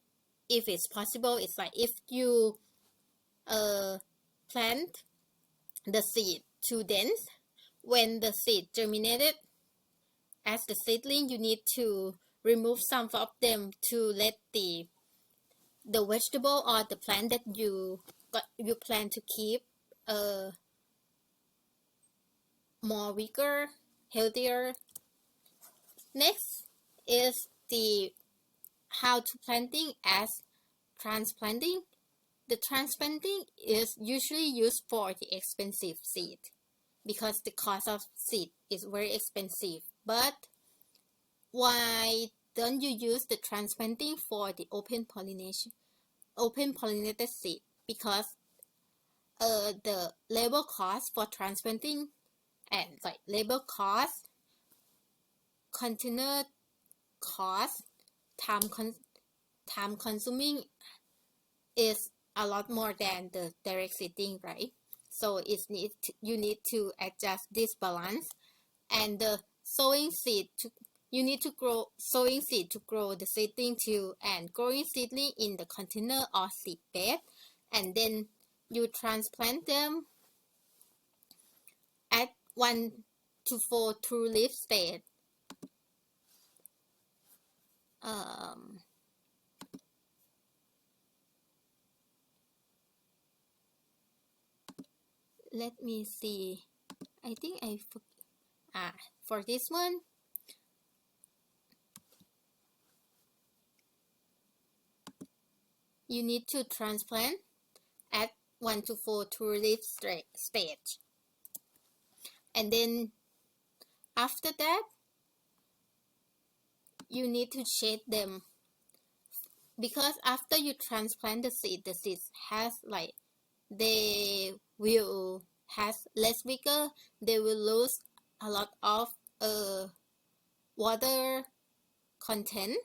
if it's possible. It's like if you plant the seed too dense, when the seed germinated as the seedling, you need to remove some of them to let the vegetable or the plant that you plan to keep more weaker, healthier. Next is the how to planting as transplanting. The transplanting is usually used for the expensive seed because the cost of seed is very expensive. But why don't you use the transplanting for the open pollinated seed? Because the labor cost for transplanting and like labor cost, container cost, time consuming is a lot more than the direct seeding, right? So you need to adjust this balance, and the sowing seed you need to grow sowing seed to grow the seedling too, and growing seedling in the container or seed bed, and then you transplant them at 1 to 4 true leaf stage. Let me see. I think for this one, you need to transplant at 1 to 4 true leaf stage, and then after that you need to shade them, because after you transplant the seed has like they will has less vigor, they will lose a lot of water content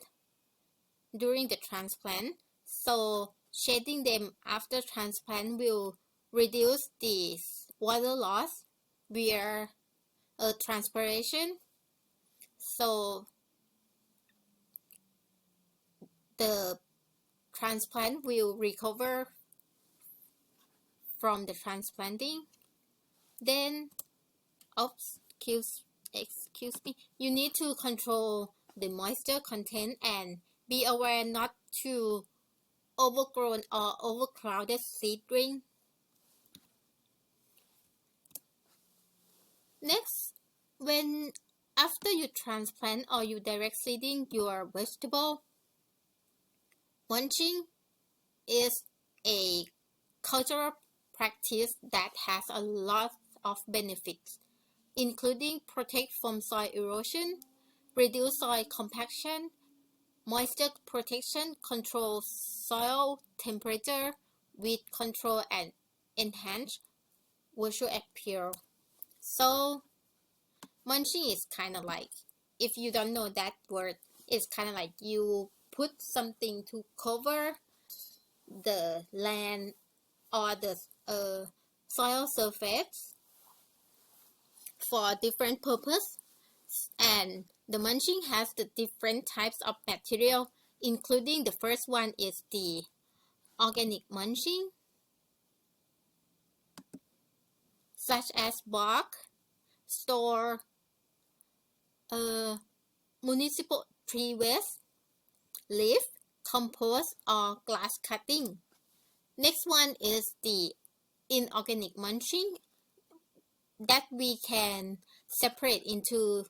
during the transplant. So shading them after transplant will reduce the water loss via transpiration. So the transplant will recover from the transplanting. Then, excuse me, you need to control the moisture content and be aware not to overgrown or overcrowded seedling. Next, when after you transplant or you direct seeding your vegetable, mulching is a cultural practice that has a lot of benefits, including protect from soil erosion, reduce soil compaction, moisture protection, control soil temperature, weed control, and enhance visual appeal. So mulching is kind of like, if you don't know that word, it's kind of like you put something to cover the land or the soil surface for a different purpose. And the mulching has the different types of material, including the first one is the organic mulching, such as bark, store, municipal tree waste, leaf, compost, or glass cutting. Next one is the inorganic mulching that we can separate into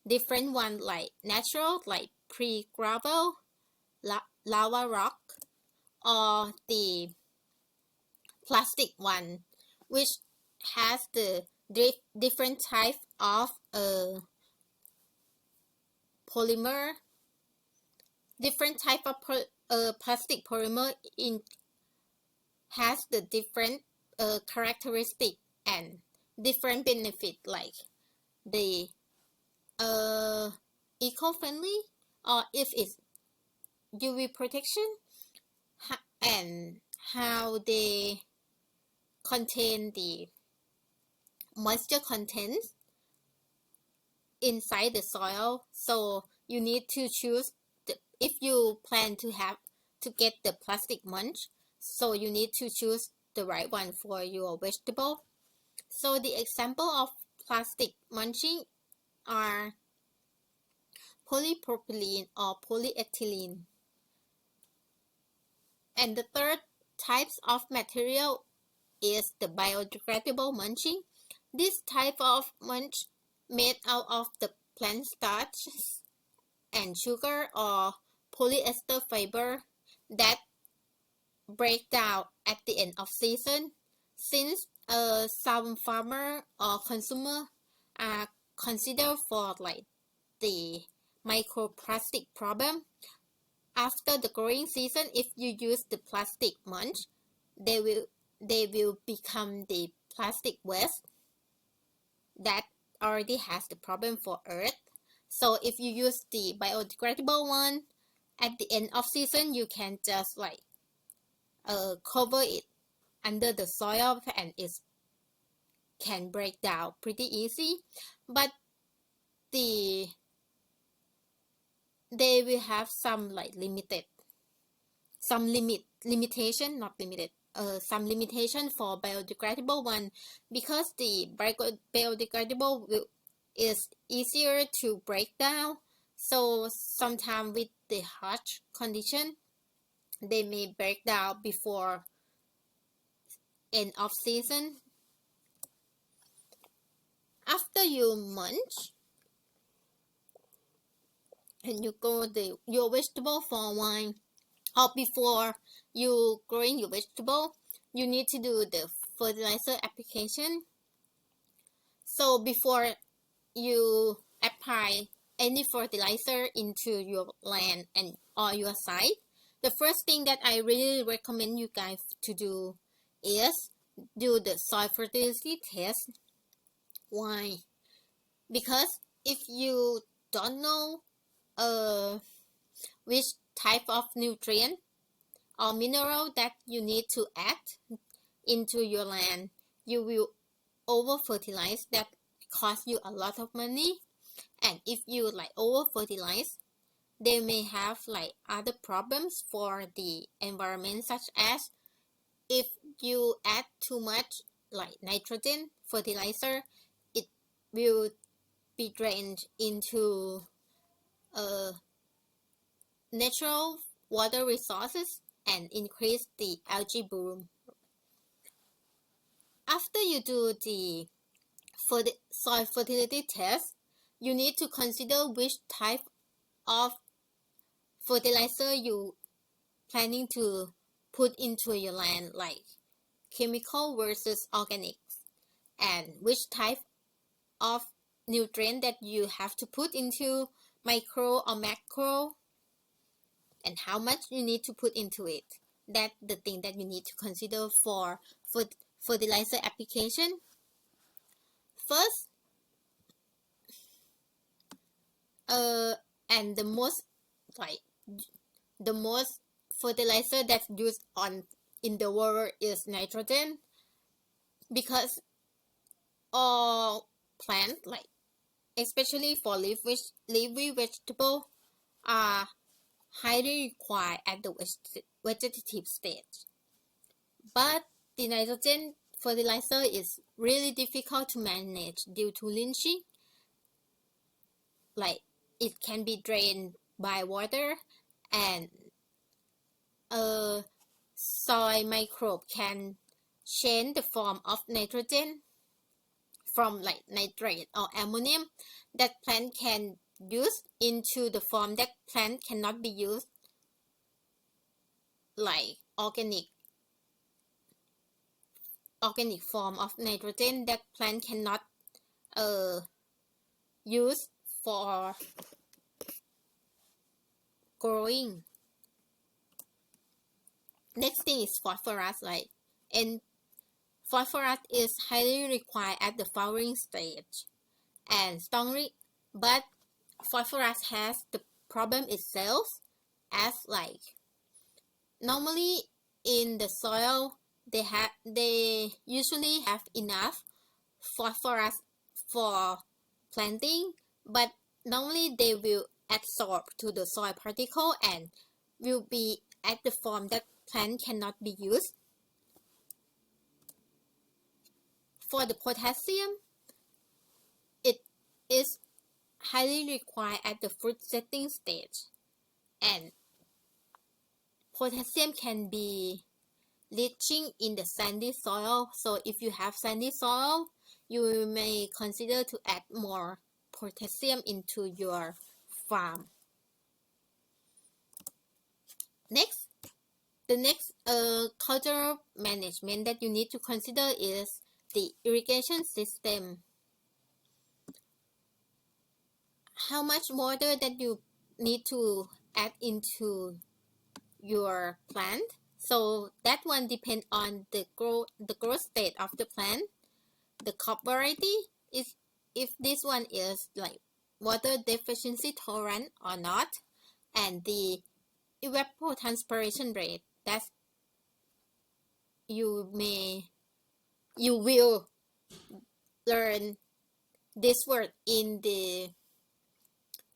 different ones like natural, like pre-gravel, lava rock, or the plastic one, which has the different type of polymer. Different type of plastic polymer has the different characteristic and different benefit, like the eco-friendly, or if it's UV protection, and how they contain the moisture content inside the soil. So you need to choose if you plan to get the plastic mulch, so you need to choose the right one for your vegetable. So the example of plastic mulching are polypropylene or polyethylene. And the third types of material is the biodegradable mulching. This type of mulch made out of the plant starch and sugar or polyester fiber that break down at the end of season. Since some farmer or consumer are considered for like the microplastic problem, after the growing season, if you use the plastic mulch, they will become the plastic waste that already has the problem for earth. So if you use the biodegradable one, at the end of season, you can just like cover it under the soil and it can break down pretty easy. But they will have some like some limitation, not limited, some limitation for biodegradable one, because the biodegradable is easier to break down. So sometimes with the harsh condition, they may break down before end of season. After you mulch and you grow your vegetable for a while, or before you growing your vegetable, you need to do the fertilizer application. So before you apply any fertilizer into your land and or your site, the first thing that I really recommend you guys to do is do the soil fertility test. Why? Because if you don't know which type of nutrient or mineral that you need to add into your land, you will over fertilize. That costs you a lot of money. And if you like over fertilize, they may have like other problems for the environment, such as if you add too much like nitrogen fertilizer, it will be drained into natural water resources and increase the algae bloom. After you do the soil fertility test, you need to consider which type of fertilizer you planning to put into your land, like chemical versus organic, and which type of nutrient that you have to put into micro or macro, and how much you need to put into it. That's the thing that you need to consider for fertilizer application. First, and the most fertilizer that's used in the world is nitrogen, because all plants, like especially for leafy vegetable, are highly required at the vegetative stage. But the nitrogen fertilizer is really difficult to manage due to lynching. Like it can be drained by water, and soil microbe can change the form of nitrogen from like nitrate or ammonium that plant can use into the form that plant cannot be used, like organic form of nitrogen that plant cannot use for growing. Next thing is phosphorus, and phosphorus is highly required at the flowering stage and strongly, but phosphorus has the problem itself, as like normally in the soil they usually have enough phosphorus for planting, but normally they will absorb to the soil particle and will be at the form that plant cannot be used. For the potassium, it is highly required at the fruit setting stage, and potassium can be leaching in the sandy soil. So if you have sandy soil, you may consider to add more potassium into your farm. The next cultural management that you need to consider is the irrigation system. How much water that you need to add into your plant. So that one depends on the growth state of the plant, the crop variety, if this one is like water deficiency tolerant or not, and the evapotranspiration rate that you will learn this word in the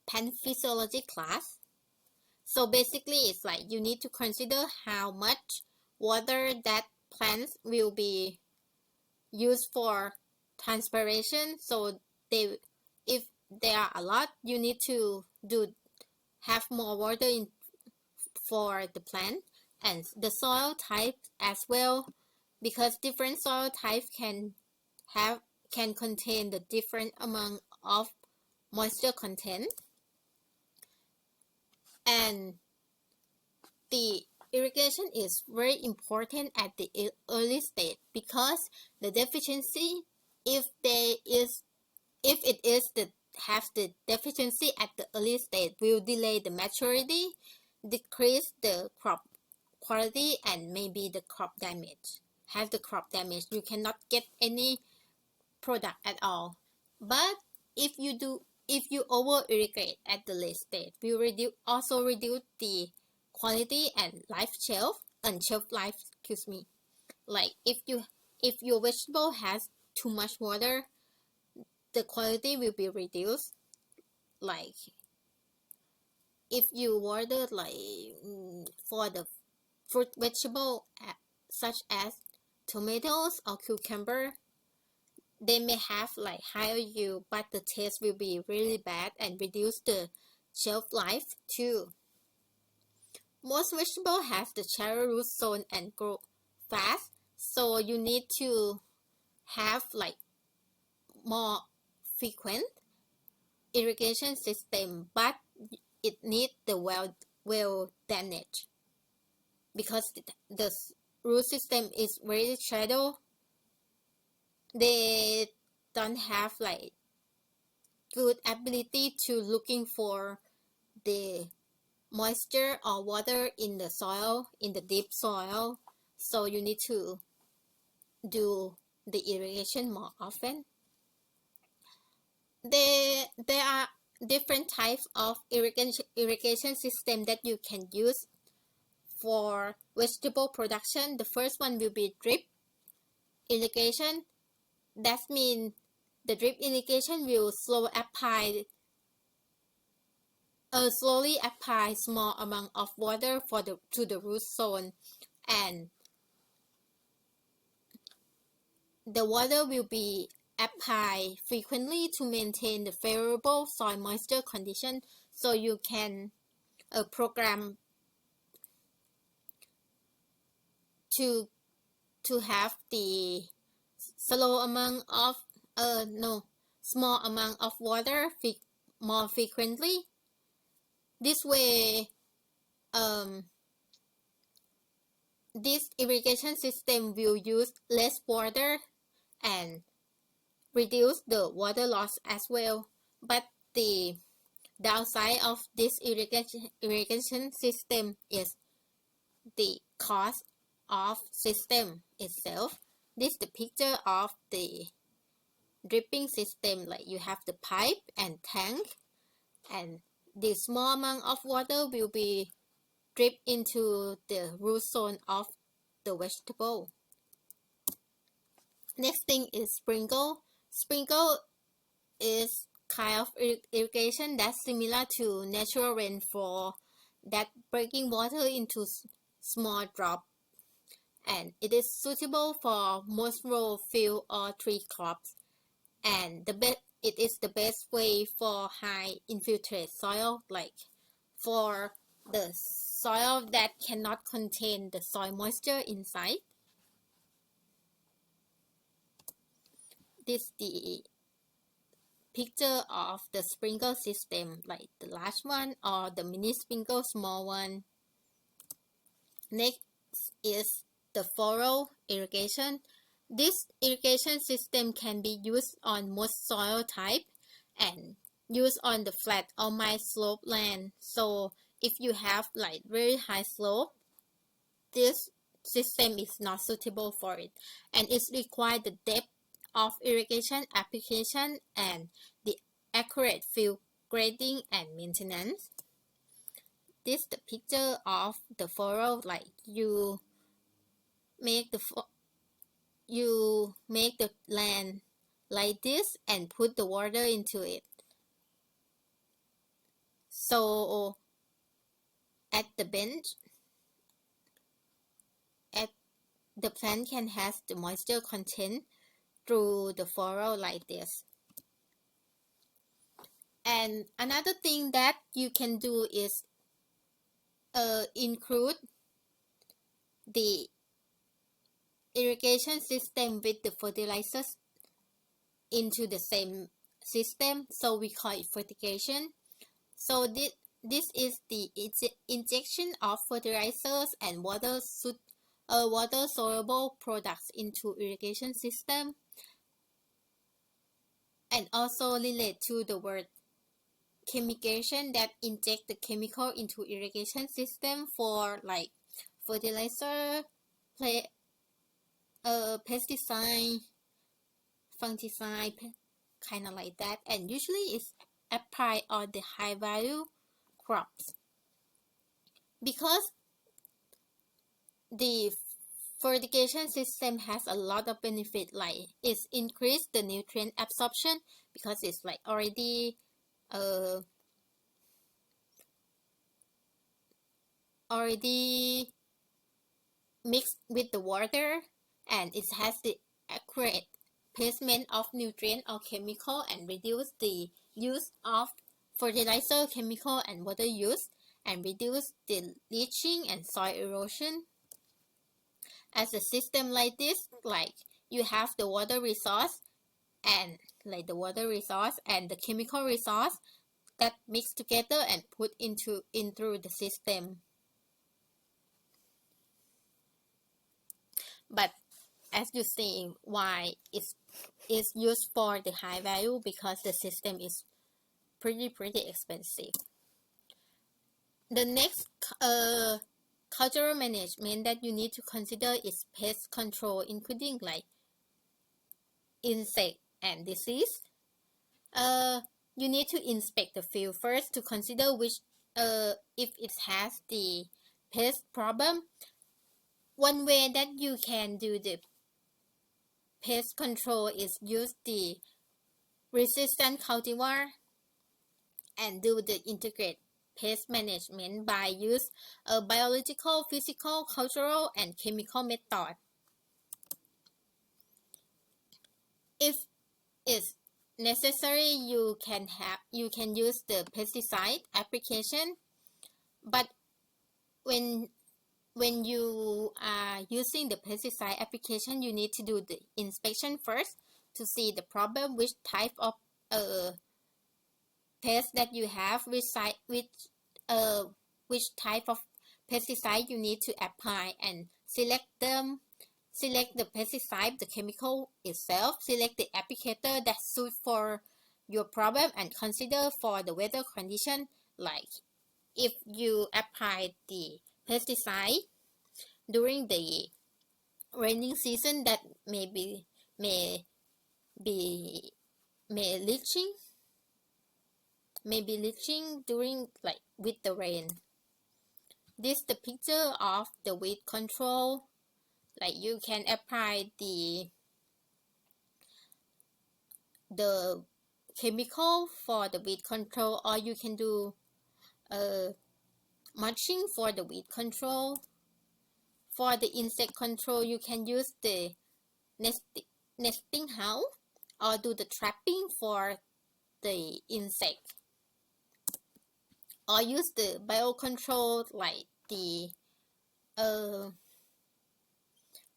plant physiology class. So basically it's like you need to consider how much water that plants will be used for transpiration. So if there are a lot, you need to have more water for the plant, and the soil type as well, because different soil types can contain the different amount of moisture content. And the irrigation is very important at the early stage, because the deficiency, if it have the deficiency at the early stage, will delay the maturity, decrease the crop quality, and maybe the crop damage. You cannot get any product at all. But if if you over irrigate at the late stage, will also reduce the quality and shelf life. Excuse me. Like if your vegetable has too much water, the quality will be reduced. Like if you water for the fruit vegetable such as tomatoes or cucumber, they may have like higher yield, but the taste will be really bad and reduce the shelf life too. Most vegetables have the shallow root zone and grow fast, so you need to have like more frequent irrigation system, but it needs the well damaged because the root system is very shallow. They don't have like good ability to looking for the moisture or water in the soil, in the deep soil, so you need to do the irrigation more often. There are different types of irrigation system that you can use for vegetable production. The first one will be drip irrigation. That means the drip irrigation will slowly apply small amount of water to the root zone, and the water will be applied frequently to maintain the favorable soil moisture condition. So you can program to have the small amount of water more frequently. This way, this irrigation system will use less water and reduce the water loss as well. But the downside of this irrigation system is the cost of system itself. This is the picture of the dripping system. Like you have the pipe and tank, and the small amount of water will be dripped into the root zone of the vegetable. Next thing is sprinkle. Sprinkle is kind of irrigation that's similar to natural rainfall, that breaking water into small drops, and it is suitable for most row, field, or tree crops, and it is the best way for high infiltrate soil, like for the soil that cannot contain the soil moisture inside. This is the picture of the sprinkle system, like the large one or the mini sprinkle small one. Next is the furrow irrigation. This irrigation system can be used on most soil type and used on the flat or mild slope land. So if you have like very high slope, this system is not suitable for it, and it requires the depth of irrigation application and the accurate field grading and maintenance. This is the picture of the furrow. Like you make the land like this and put the water into it. So at the bench, the plant can have the moisture content through the furrow like this. And another thing that you can do is include the irrigation system with the fertilizers into the same system, so we call it fertigation. So this is the injection of fertilizers and water soluble products into irrigation system, and also relate to the word chemicalization, that inject the chemical into irrigation system for like fertilizer, pesticide, fungicide, kind of like that. And usually it's apply on the high value crops, because the fertigation system has a lot of benefit, like it's increase the nutrient absorption because it's like already mixed with the water, and it has the accurate placement of nutrient or chemical, and reduce the use of fertilizer, chemical, and water use, and reduce the leaching and soil erosion. As a system like this, like you have the water resource and the chemical resource that mix together and put into the system. But as you see, why it's used for the high value, because the system is pretty expensive. The next cultural management that you need to consider is pest control, including like insect and disease. You need to inspect the field first to consider which if it has the pest problem. One way that you can do the pest control is use the resistant cultivar and do the integrated pest management by use a biological, physical, cultural, and chemical method. If it's necessary, you can use the pesticide application, but when you are using the pesticide application, you need to do the inspection first to see the problem, which type of pest that you have, which type of pesticide you need to apply, and select the pesticide, the chemical itself, select the applicator that suits for your problem, and consider for the weather condition. Like if you apply the pesticide during the raining season, that may be leaching during like with the rain. This is the picture of the weed control. Like you can apply the chemical for the weed control, or you can do mulching for the weed control. For the insect control, you can use the nesting house or do the trapping for the insect, or use the biocontrol like the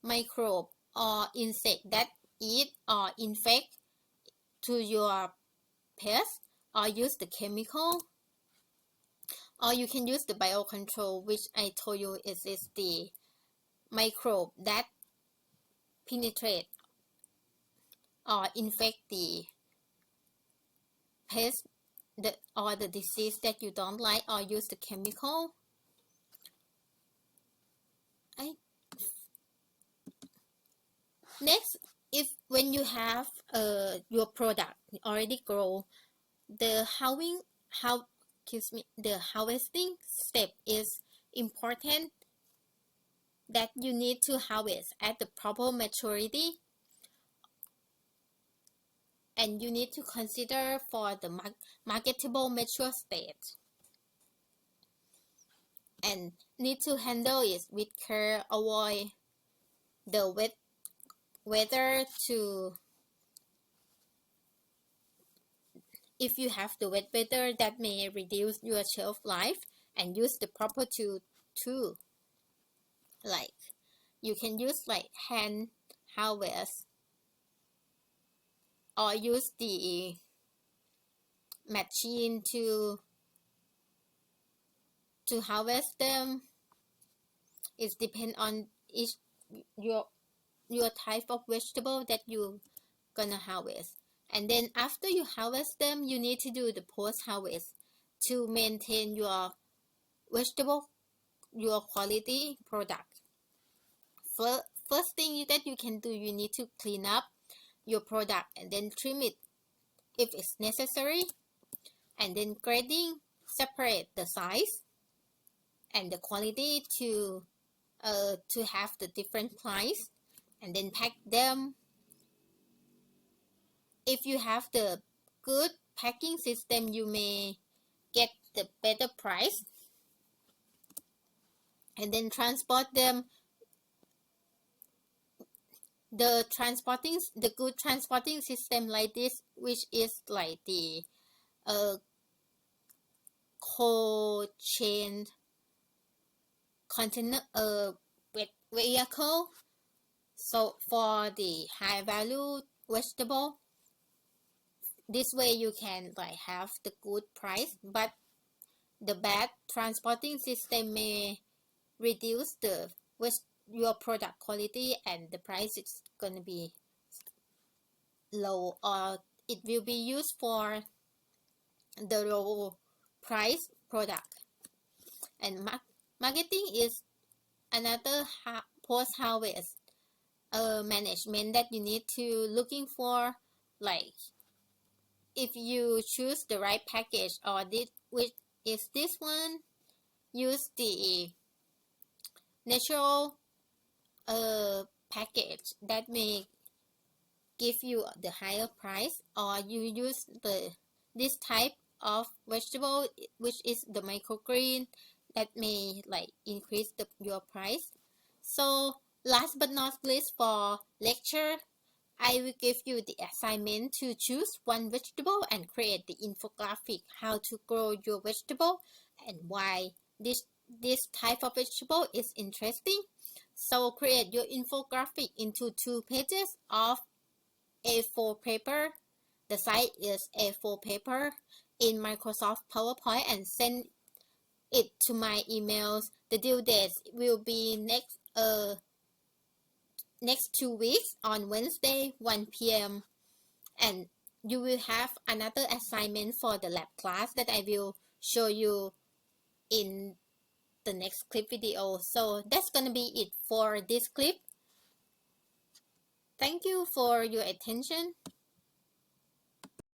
microbe or insect that eat or infect to your pest, or use the chemical, or you can use the biocontrol, which I told you is the microbe that penetrate or infect the pest or the disease that you don't like, or use the chemical. Next, if when you have your product already grow, the harvesting step is important, that you need to harvest at the proper maturity, and you need to consider for the marketable mature state, and need to handle it with care, avoid the wet weather to, if you have the wet weather, that may reduce your shelf life, and use the proper tool. Like you can use like hand harvest, or use the machine to harvest them. It depends on each your type of vegetable that you gonna harvest. And then after you harvest them, you need to do the post harvest to maintain your vegetable, your quality product. First thing that you can do, you need to clean up your product and then trim it if it's necessary. and then grading separate the size and the quality to have the different price, and then pack them. If you have the good packing system, you may get the better price, and then transport them. The good transporting system like this, which is like the cold chain container vehicle. So for the high value vegetable, this way you can like have the good price, but the bad transporting system may reduce your product quality, and the price is gonna be low, or it will be used for the low price product. And marketing is another post harvest management that you need to looking for, like if you choose the right package, or which is this one, use the natural package that may give you the higher price, or you use this type of vegetable which is the microgreen that may like increase your price. So last but not least, for lecture, I will give you the assignment to choose one vegetable and create the infographic how to grow your vegetable and why this type of vegetable is interesting. So create your infographic into 2 pages of A4 paper. The size is A4 paper in Microsoft PowerPoint, and send it to my emails. The due date will be next 2 weeks on Wednesday 1 p.m. and you will have another assignment for the lab class that I will show you in the next clip video. So that's gonna be it for this clip. Thank you for your attention.